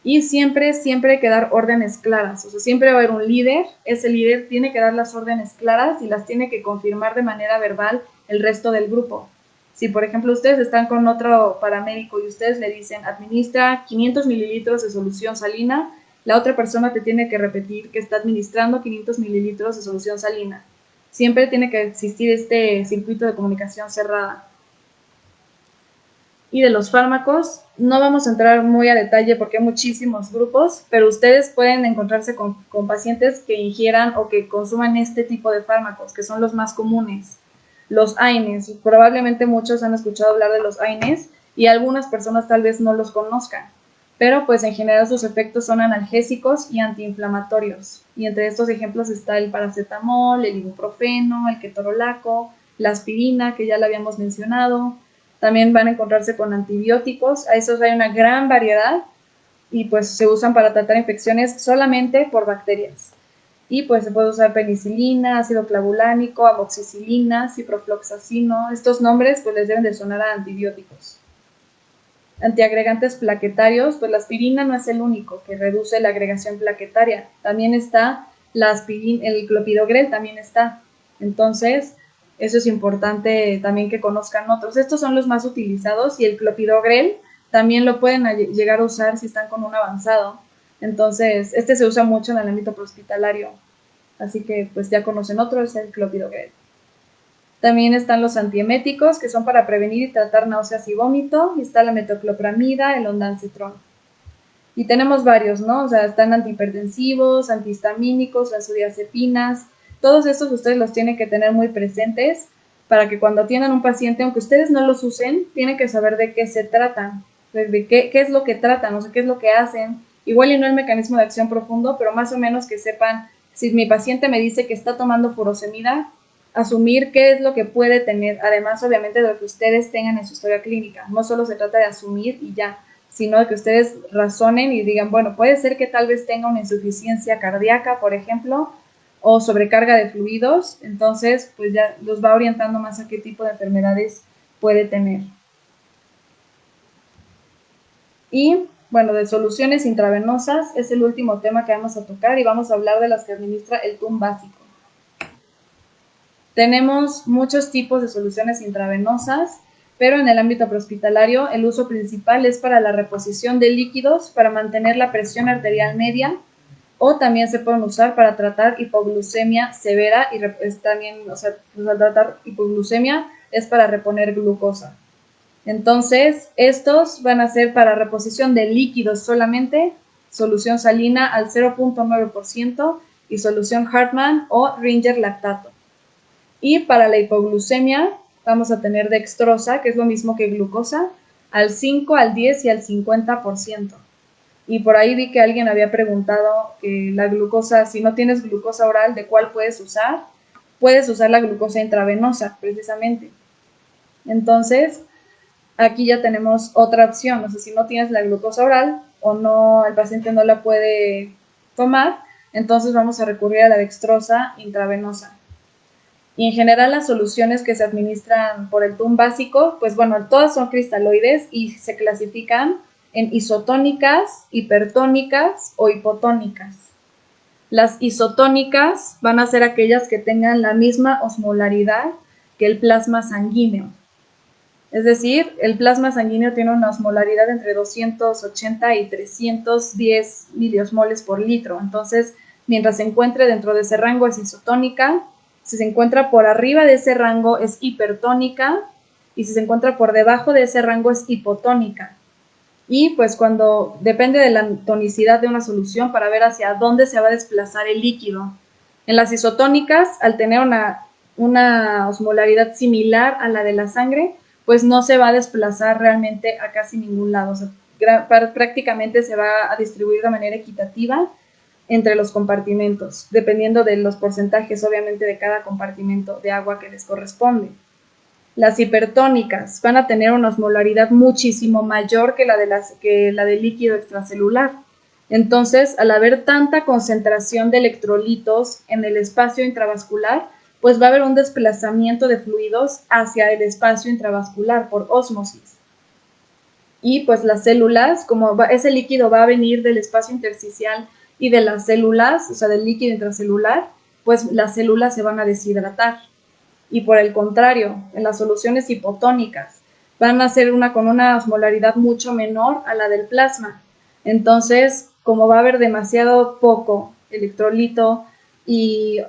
Y siempre hay que dar órdenes claras, o sea, siempre va a haber un líder, ese líder tiene que dar las órdenes claras y las tiene que confirmar de manera verbal el resto del grupo. Si, por ejemplo, ustedes están con otro paramédico y ustedes le dicen, administra 500 mililitros de solución salina, la otra persona te tiene que repetir que está administrando 500 mililitros de solución salina. Siempre tiene que existir este circuito de comunicación cerrada. Y de los fármacos, no vamos a entrar muy a detalle porque hay muchísimos grupos, pero ustedes pueden encontrarse con pacientes que ingieran o que consuman este tipo de fármacos, que son los más comunes. Los AINES, probablemente muchos han escuchado hablar de los AINES y algunas personas tal vez no los conozcan, pero pues en general sus efectos son analgésicos y antiinflamatorios. Y entre estos ejemplos está el paracetamol, el ibuprofeno, el ketorolaco, la aspirina, que ya la habíamos mencionado. También van a encontrarse con antibióticos, a esos hay una gran variedad y pues se usan para tratar infecciones solamente por bacterias. Y pues se puede usar penicilina, ácido clavulánico, amoxicilina, ciprofloxacino. Estos nombres pues les deben de sonar a antibióticos. Antiagregantes plaquetarios, pues la aspirina no es el único que reduce la agregación plaquetaria. También está la aspirina, el clopidogrel también está. Entonces, eso es importante también que conozcan otros. Estos son los más utilizados y el clopidogrel también lo pueden llegar a usar si están con un avanzado. Entonces, este se usa mucho en el ámbito hospitalario. Así que pues ya conocen otro, es el clopidogrel. También están los antieméticos, que son para prevenir y tratar náuseas y vómito. Y está la metoclopramida, el ondansetron. Y tenemos varios, ¿no? O sea, están antihipertensivos, antihistamínicos, benzodiazepinas. Todos estos ustedes los tienen que tener muy presentes para que cuando atiendan un paciente, aunque ustedes no los usen, tienen que saber de qué se tratan, de qué es lo que tratan, o sea, qué es lo que hacen. Igual y no el mecanismo de acción profundo, pero más o menos que sepan, si mi paciente me dice que está tomando furosemida, asumir qué es lo que puede tener, además obviamente de lo que ustedes tengan en su historia clínica. No solo se trata de asumir y ya, sino de que ustedes razonen y digan, bueno, puede ser que tal vez tenga una insuficiencia cardíaca, por ejemplo, o sobrecarga de fluidos, entonces pues ya los va orientando más a qué tipo de enfermedades puede tener. Y bueno, de soluciones intravenosas es el último tema que vamos a tocar y vamos a hablar de las que administra el TUM básico. Tenemos muchos tipos de soluciones intravenosas, pero en el ámbito prehospitalario el uso principal es para la reposición de líquidos para mantener la presión arterial media, o también se pueden usar para tratar hipoglucemia severa y también, o sea, para tratar hipoglucemia es para reponer glucosa. Entonces, estos van a ser para reposición de líquidos solamente, solución salina al 0.9% y solución Hartmann o Ringer lactato. Y para la hipoglucemia vamos a tener dextrosa, que es lo mismo que glucosa, al 5, al 10 y al 50%. Y por ahí vi que alguien había preguntado que la glucosa, si no tienes glucosa oral, ¿de cuál puedes usar? Puedes usar la glucosa intravenosa, precisamente. Entonces, aquí ya tenemos otra opción. O sea, si no tienes la glucosa oral o no, el paciente no la puede tomar, entonces vamos a recurrir a la dextrosa intravenosa. Y en general las soluciones que se administran por el TUM básico, pues bueno, todas son cristaloides y se clasifican en isotónicas, hipertónicas o hipotónicas. Las isotónicas van a ser aquellas que tengan la misma osmolaridad que el plasma sanguíneo. Es decir, el plasma sanguíneo tiene una osmolaridad entre 280 y 310 miliosmoles por litro. Entonces, mientras se encuentre dentro de ese rango es isotónica. Si se encuentra por arriba de ese rango es hipertónica y si se encuentra por debajo de ese rango es hipotónica. Y pues cuando depende de la tonicidad de una solución para ver hacia dónde se va a desplazar el líquido. En las isotónicas, al tener una osmolaridad similar a la de la sangre, pues no se va a desplazar realmente a casi ningún lado. O sea, prácticamente se va a distribuir de manera equitativa entre los compartimentos, dependiendo de los porcentajes, obviamente, de cada compartimento de agua que les corresponde. Las hipertónicas van a tener una osmolaridad muchísimo mayor que la del líquido extracelular. Entonces, al haber tanta concentración de electrolitos en el espacio intravascular, pues va a haber un desplazamiento de fluidos hacia el espacio intravascular por ósmosis. Y pues las células, como ese líquido va a venir del espacio intersticial y de las células, o sea, del líquido intracelular, pues las células se van a deshidratar. Y por el contrario, en las soluciones hipotónicas van a ser con una osmolaridad mucho menor a la del plasma. Entonces, como va a haber demasiado poco electrolito y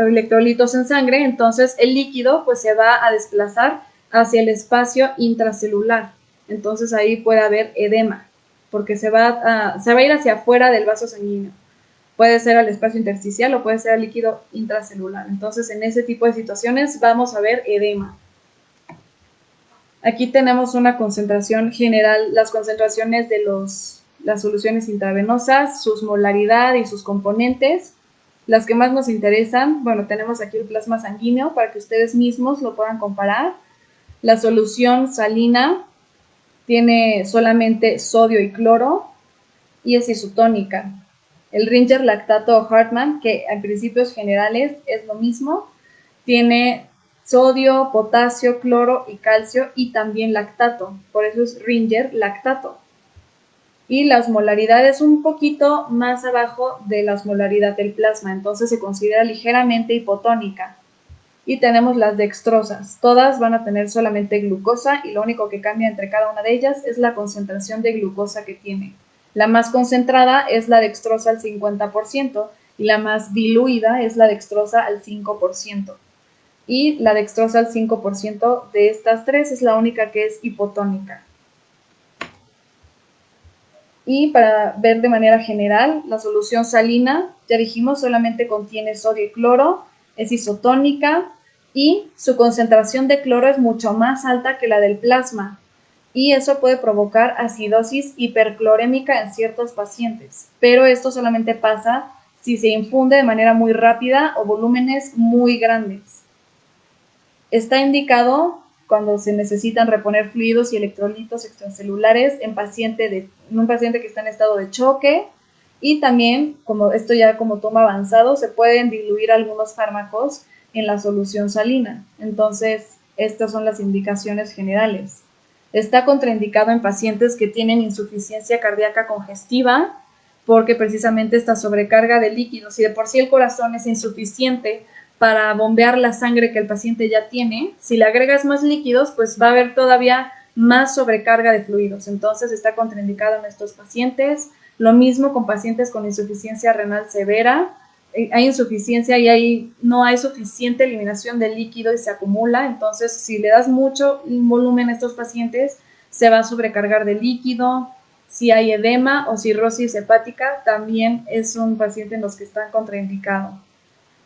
electrolitos en sangre, entonces el líquido pues se va a desplazar hacia el espacio intracelular. Entonces ahí puede haber edema, porque se va a ir hacia afuera del vaso sanguíneo. Puede ser al espacio intersticial o puede ser al líquido intracelular. Entonces, en ese tipo de situaciones vamos a ver edema. Aquí tenemos una concentración general, las concentraciones de las soluciones intravenosas, sus molaridad y sus componentes. Las que más nos interesan, bueno, tenemos aquí el plasma sanguíneo para que ustedes mismos lo puedan comparar. La solución salina tiene solamente sodio y cloro y es isotónica. El Ringer lactato o Hartmann, que en principios generales es lo mismo, tiene sodio, potasio, cloro y calcio y también lactato. Por eso es Ringer lactato. Y la osmolaridad es un poquito más abajo de la osmolaridad del plasma, entonces se considera ligeramente hipotónica. Y tenemos las dextrosas. Todas van a tener solamente glucosa y lo único que cambia entre cada una de ellas es la concentración de glucosa que tiene. La más concentrada es la dextrosa al 50% y la más diluida es la dextrosa al 5%. Y la dextrosa al 5% de estas tres es la única que es hipotónica. Y para ver de manera general, la solución salina, ya dijimos, solamente contiene sodio y cloro, es isotónica y su concentración de cloro es mucho más alta que la del plasma. Y eso puede provocar acidosis hiperclorémica en ciertos pacientes. Pero esto solamente pasa si se infunde de manera muy rápida o volúmenes muy grandes. Está indicado cuando se necesitan reponer fluidos y electrolitos extracelulares en un paciente que está en estado de choque, y también, como esto ya como toma avanzado, se pueden diluir algunos fármacos en la solución salina. Entonces, estas son las indicaciones generales. Está contraindicado en pacientes que tienen insuficiencia cardíaca congestiva, porque precisamente esta sobrecarga de líquidos, y de por sí el corazón es insuficiente para bombear la sangre que el paciente ya tiene, si le agregas más líquidos, pues va a haber todavía más sobrecarga de fluidos. Entonces está contraindicado en estos pacientes. Lo mismo con pacientes con insuficiencia renal severa. Hay insuficiencia y no hay suficiente eliminación de líquido y se acumula. Entonces, si le das mucho volumen a estos pacientes, se va a sobrecargar de líquido. Si hay edema o cirrosis hepática, también es un paciente en los que están contraindicados.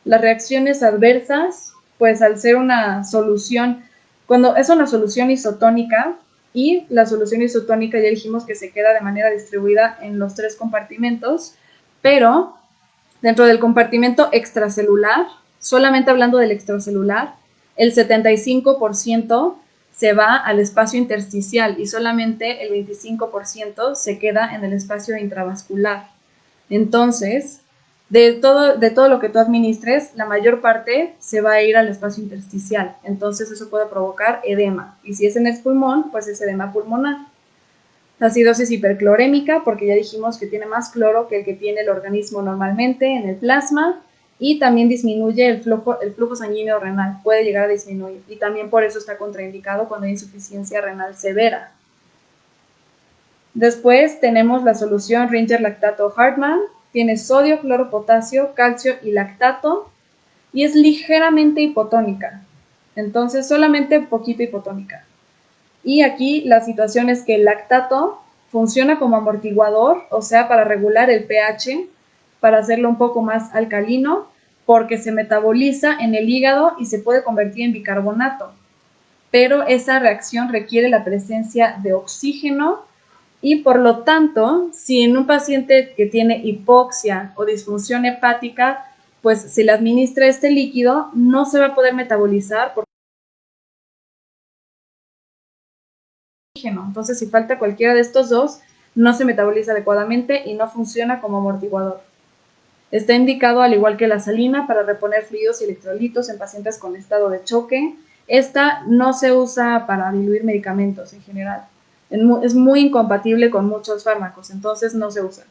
Las reacciones adversas, pues al ser una solución, cuando es una solución isotónica, y la solución isotónica ya dijimos que se queda de manera distribuida en los 3 compartimentos, pero dentro del compartimento extracelular, solamente hablando del extracelular, el 75% se va al espacio intersticial y solamente el 25% se queda en el espacio intravascular. Entonces, de todo lo que tú administres, la mayor parte se va a ir al espacio intersticial. Entonces eso puede provocar edema. Y si es en el pulmón, pues es edema pulmonar. Acidosis hiperclorémica, porque ya dijimos que tiene más cloro que el que tiene el organismo normalmente en el plasma. Y también disminuye el flujo sanguíneo renal. Puede llegar a disminuir. Y también por eso está contraindicado cuando hay insuficiencia renal severa. Después tenemos la solución Ringer lactato Hartmann. Tiene sodio, cloro, potasio, calcio y lactato y es ligeramente hipotónica. Entonces, solamente poquito hipotónica. Y aquí la situación es que el lactato funciona como amortiguador, o sea, para regular el pH, para hacerlo un poco más alcalino, porque se metaboliza en el hígado y se puede convertir en bicarbonato. Pero esa reacción requiere la presencia de oxígeno. Y por lo tanto, si en un paciente que tiene hipoxia o disfunción hepática, pues se le administra este líquido, no se va a poder metabolizar por oxígeno. Entonces, si falta cualquiera de estos dos, no se metaboliza adecuadamente y no funciona como amortiguador. Está indicado, al igual que la salina, para reponer fluidos y electrolitos en pacientes con estado de choque. Esta no se usa para diluir medicamentos en general. Es muy incompatible con muchos fármacos, entonces no se usa.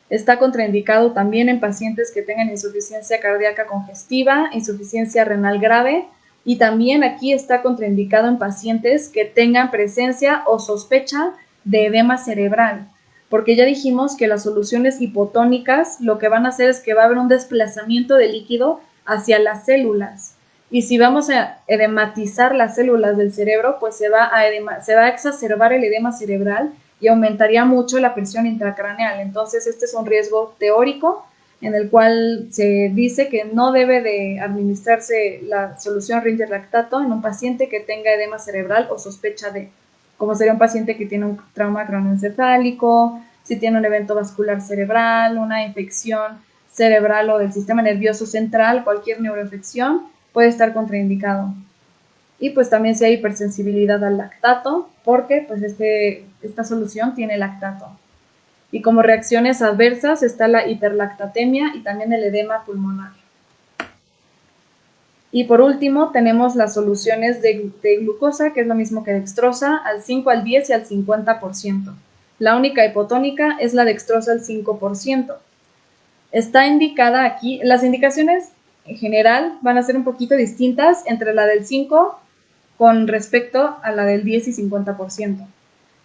Está contraindicado también en pacientes que tengan insuficiencia cardíaca congestiva, insuficiencia renal grave, y también aquí está contraindicado en pacientes que tengan presencia o sospecha de edema cerebral, porque ya dijimos que las soluciones hipotónicas lo que van a hacer es que va a haber un desplazamiento de líquido hacia las células. Y si vamos a edematizar las células del cerebro, pues se va a exacerbar el edema cerebral y aumentaría mucho la presión intracraneal. Entonces, este es un riesgo teórico en el cual se dice que no debe de administrarse la solución Ringer lactato en un paciente que tenga edema cerebral o sospecha de, como sería un paciente que tiene un trauma craneoencefálico, si tiene un evento vascular cerebral, una infección cerebral o del sistema nervioso central, cualquier neuroinfección puede estar contraindicado. Y pues también si hay hipersensibilidad al lactato, porque pues esta solución tiene lactato. Y como reacciones adversas está la hiperlactatemia y también el edema pulmonar. Y por último tenemos las soluciones de glucosa, que es lo mismo que dextrosa, al 5, al 10 y al 50%. La única hipotónica es la dextrosa al 5%. Está indicada aquí, las indicaciones en general van a ser un poquito distintas entre la del 5 con respecto a la del 10 y 50%.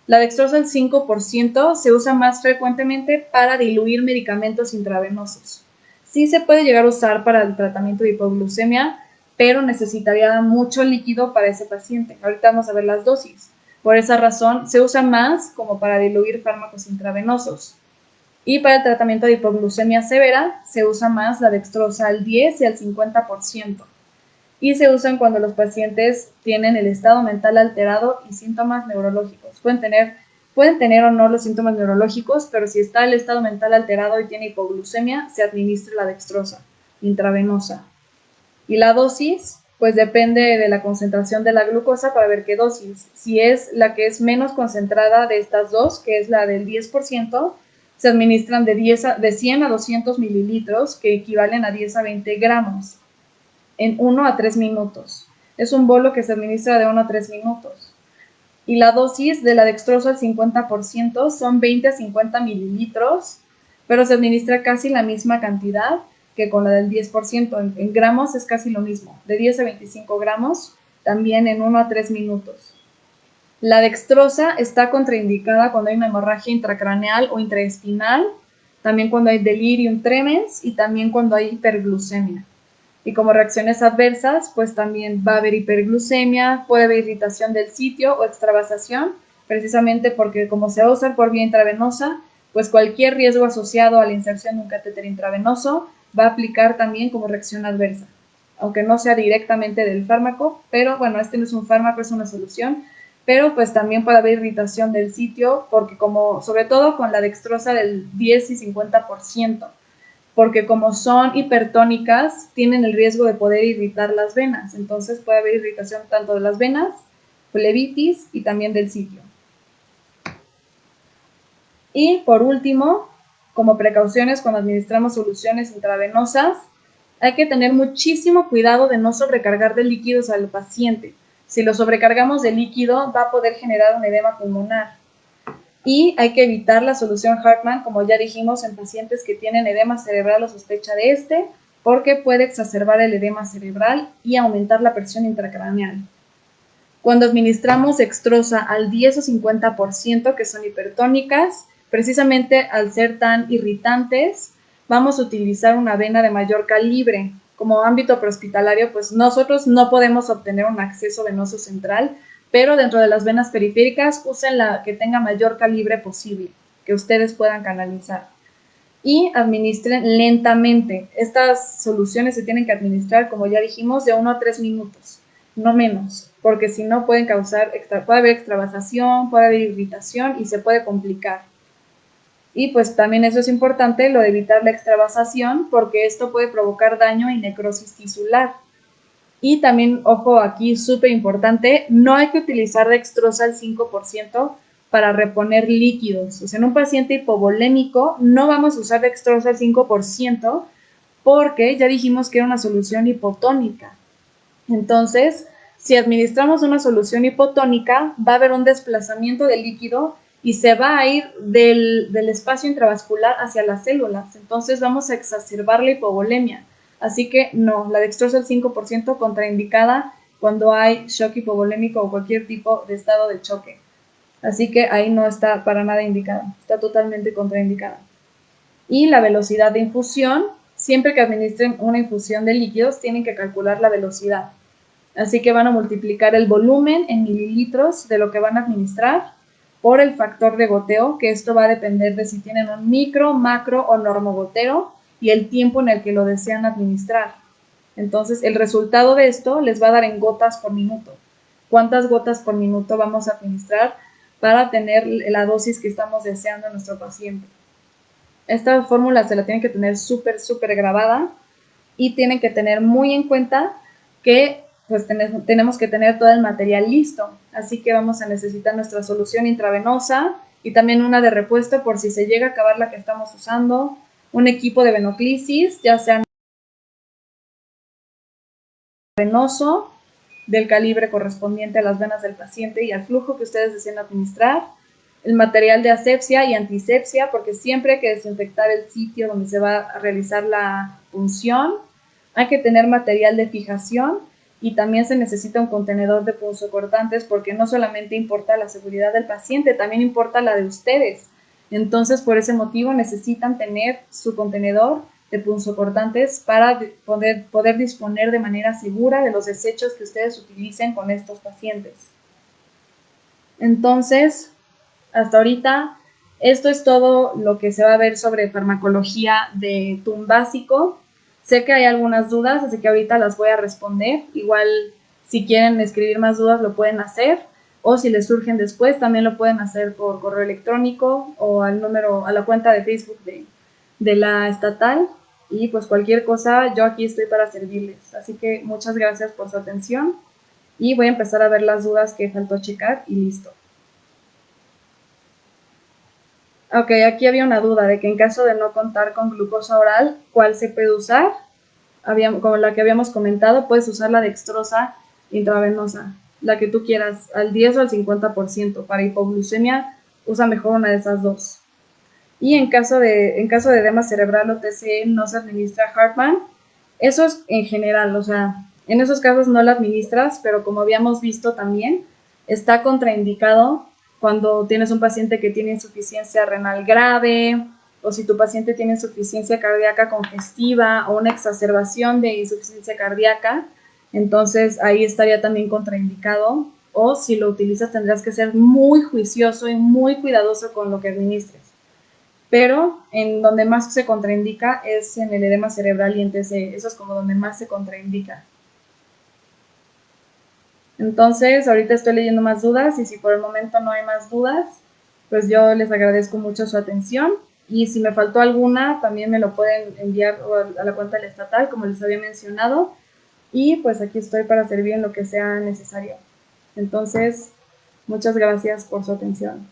La dextrosa al 5% se usa más frecuentemente para diluir medicamentos intravenosos. Sí se puede llegar a usar para el tratamiento de hipoglucemia, pero necesitaría mucho líquido para ese paciente. Ahorita vamos a ver las dosis. Por esa razón, se usa más como para diluir fármacos intravenosos. Y para el tratamiento de hipoglucemia severa, se usa más la dextrosa al 10 y al 50%. Y se usan cuando los pacientes tienen el estado mental alterado y síntomas neurológicos. Pueden tener o no los síntomas neurológicos, pero si está el estado mental alterado y tiene hipoglucemia, se administra la dextrosa intravenosa. Y la dosis, pues depende de la concentración de la glucosa para ver qué dosis. Si es la que es menos concentrada de estas dos, que es la del 10%, se administran de 100 a 200 mililitros, que equivalen a 10 a 20 gramos, en 1 a 3 minutos. Es un bolo que se administra de 1 a 3 minutos. Y la dosis de la dextrosa al 50% son 20 a 50 mililitros, pero se administra casi la misma cantidad que con la del 10%. En gramos es casi lo mismo, de 10 a 25 gramos, también en 1 a 3 minutos. La dextrosa está contraindicada cuando hay una hemorragia intracraneal o intraespinal, también cuando hay delirium tremens y también cuando hay hiperglucemia. Y como reacciones adversas, pues también va a haber hiperglucemia, puede haber irritación del sitio o extravasación, precisamente porque como se va a usar por vía intravenosa, pues cualquier riesgo asociado a la inserción de un catéter intravenoso va a aplicar también como reacción adversa, aunque no sea directamente del fármaco, pero bueno, este no es un fármaco, es una solución, pero pues también puede haber irritación del sitio, porque como, sobre todo con la dextrosa del 10 y 50%, porque como son hipertónicas, tienen el riesgo de poder irritar las venas. Entonces puede haber irritación tanto de las venas, flebitis y también del sitio. Y por último, como precauciones cuando administramos soluciones intravenosas, hay que tener muchísimo cuidado de no sobrecargar de líquidos al paciente. Si lo sobrecargamos de líquido, va a poder generar un edema pulmonar. Y hay que evitar la solución Hartmann, como ya dijimos, en pacientes que tienen edema cerebral o sospecha de este, porque puede exacerbar el edema cerebral y aumentar la presión intracraneal. Cuando administramos dextrosa al 10 o 50%, que son hipertónicas, precisamente al ser tan irritantes, vamos a utilizar una vena de mayor calibre. Como ámbito prehospitalario, pues nosotros no podemos obtener un acceso venoso central, pero dentro de las venas periféricas usen la que tenga mayor calibre posible, que ustedes puedan canalizar. Y administren lentamente. Estas soluciones se tienen que administrar, como ya dijimos, de 1 a 3 minutos, no menos, porque si no pueden causar, puede haber extravasación, puede haber irritación y se puede complicar. Y pues también eso es importante, lo de evitar la extravasación, porque esto puede provocar daño y necrosis tisular. Y también, ojo, aquí súper importante, no hay que utilizar dextrosa al 5% para reponer líquidos. O sea, en un paciente hipovolémico no vamos a usar dextrosa al 5% porque ya dijimos que era una solución hipotónica. Entonces, si administramos una solución hipotónica, va a haber un desplazamiento del líquido y se va a ir del espacio intravascular hacia las células. Entonces vamos a exacerbar la hipovolemia. Así que no, la dextrosa al 5% contraindicada cuando hay shock hipovolémico o cualquier tipo de estado de choque. Así que ahí no está para nada indicada, está totalmente contraindicada. Y la velocidad de infusión, siempre que administren una infusión de líquidos, tienen que calcular la velocidad. Así que van a multiplicar el volumen en mililitros de lo que van a administrar por el factor de goteo, que esto va a depender de si tienen un micro, macro o normogotero, y el tiempo en el que lo desean administrar. Entonces, el resultado de esto les va a dar en gotas por minuto. ¿Cuántas gotas por minuto vamos a administrar para tener la dosis que estamos deseando en nuestro paciente? Esta fórmula se la tienen que tener súper grabada y tienen que tener muy en cuenta que pues tenemos que tener todo el material listo. Así que vamos a necesitar nuestra solución intravenosa y también una de repuesto por si se llega a acabar la que estamos usando, un equipo de venoclisis, ya sea venoso, del calibre correspondiente a las venas del paciente y al flujo que ustedes deseen administrar, el material de asepsia y antisepsia, porque siempre hay que desinfectar el sitio donde se va a realizar la punción. Hay que tener material de fijación y también se necesita un contenedor de punzocortantes porque no solamente importa la seguridad del paciente, también importa la de ustedes. Entonces, por ese motivo necesitan tener su contenedor de punzocortantes para poder disponer de manera segura de los desechos que ustedes utilicen con estos pacientes. Entonces, hasta ahorita, esto es todo lo que se va a ver sobre farmacología de TUM básico. Sé que hay algunas dudas, así que ahorita las voy a responder. Igual, si quieren escribir más dudas, lo pueden hacer. O si les surgen después, también lo pueden hacer por correo electrónico o a la cuenta de Facebook de la estatal. Y pues cualquier cosa, yo aquí estoy para servirles. Así que muchas gracias por su atención. Y voy a empezar a ver las dudas que faltó checar y listo. Ok, aquí había una duda de que en caso de no contar con glucosa oral, ¿cuál se puede usar? Como la que habíamos comentado, puedes usar la dextrosa intravenosa, la que tú quieras, al 10 o al 50%. Para hipoglucemia, usa mejor una de esas dos. Y en caso de edema cerebral o TCE no se administra Hartmann. Eso es en general, o sea, en esos casos no la administras, pero como habíamos visto también, está contraindicado cuando tienes un paciente que tiene insuficiencia renal grave o si tu paciente tiene insuficiencia cardíaca congestiva o una exacerbación de insuficiencia cardíaca, entonces ahí estaría también contraindicado, o si lo utilizas tendrás que ser muy juicioso y muy cuidadoso con lo que administres. Pero en donde más se contraindica es en el edema cerebral y en TCE. Eso es como donde más se contraindica. Entonces, ahorita estoy leyendo más dudas y si por el momento no hay más dudas, pues yo les agradezco mucho su atención y si me faltó alguna, también me lo pueden enviar a la cuenta del estatal, como les había mencionado, y pues aquí estoy para servir en lo que sea necesario. Entonces, muchas gracias por su atención.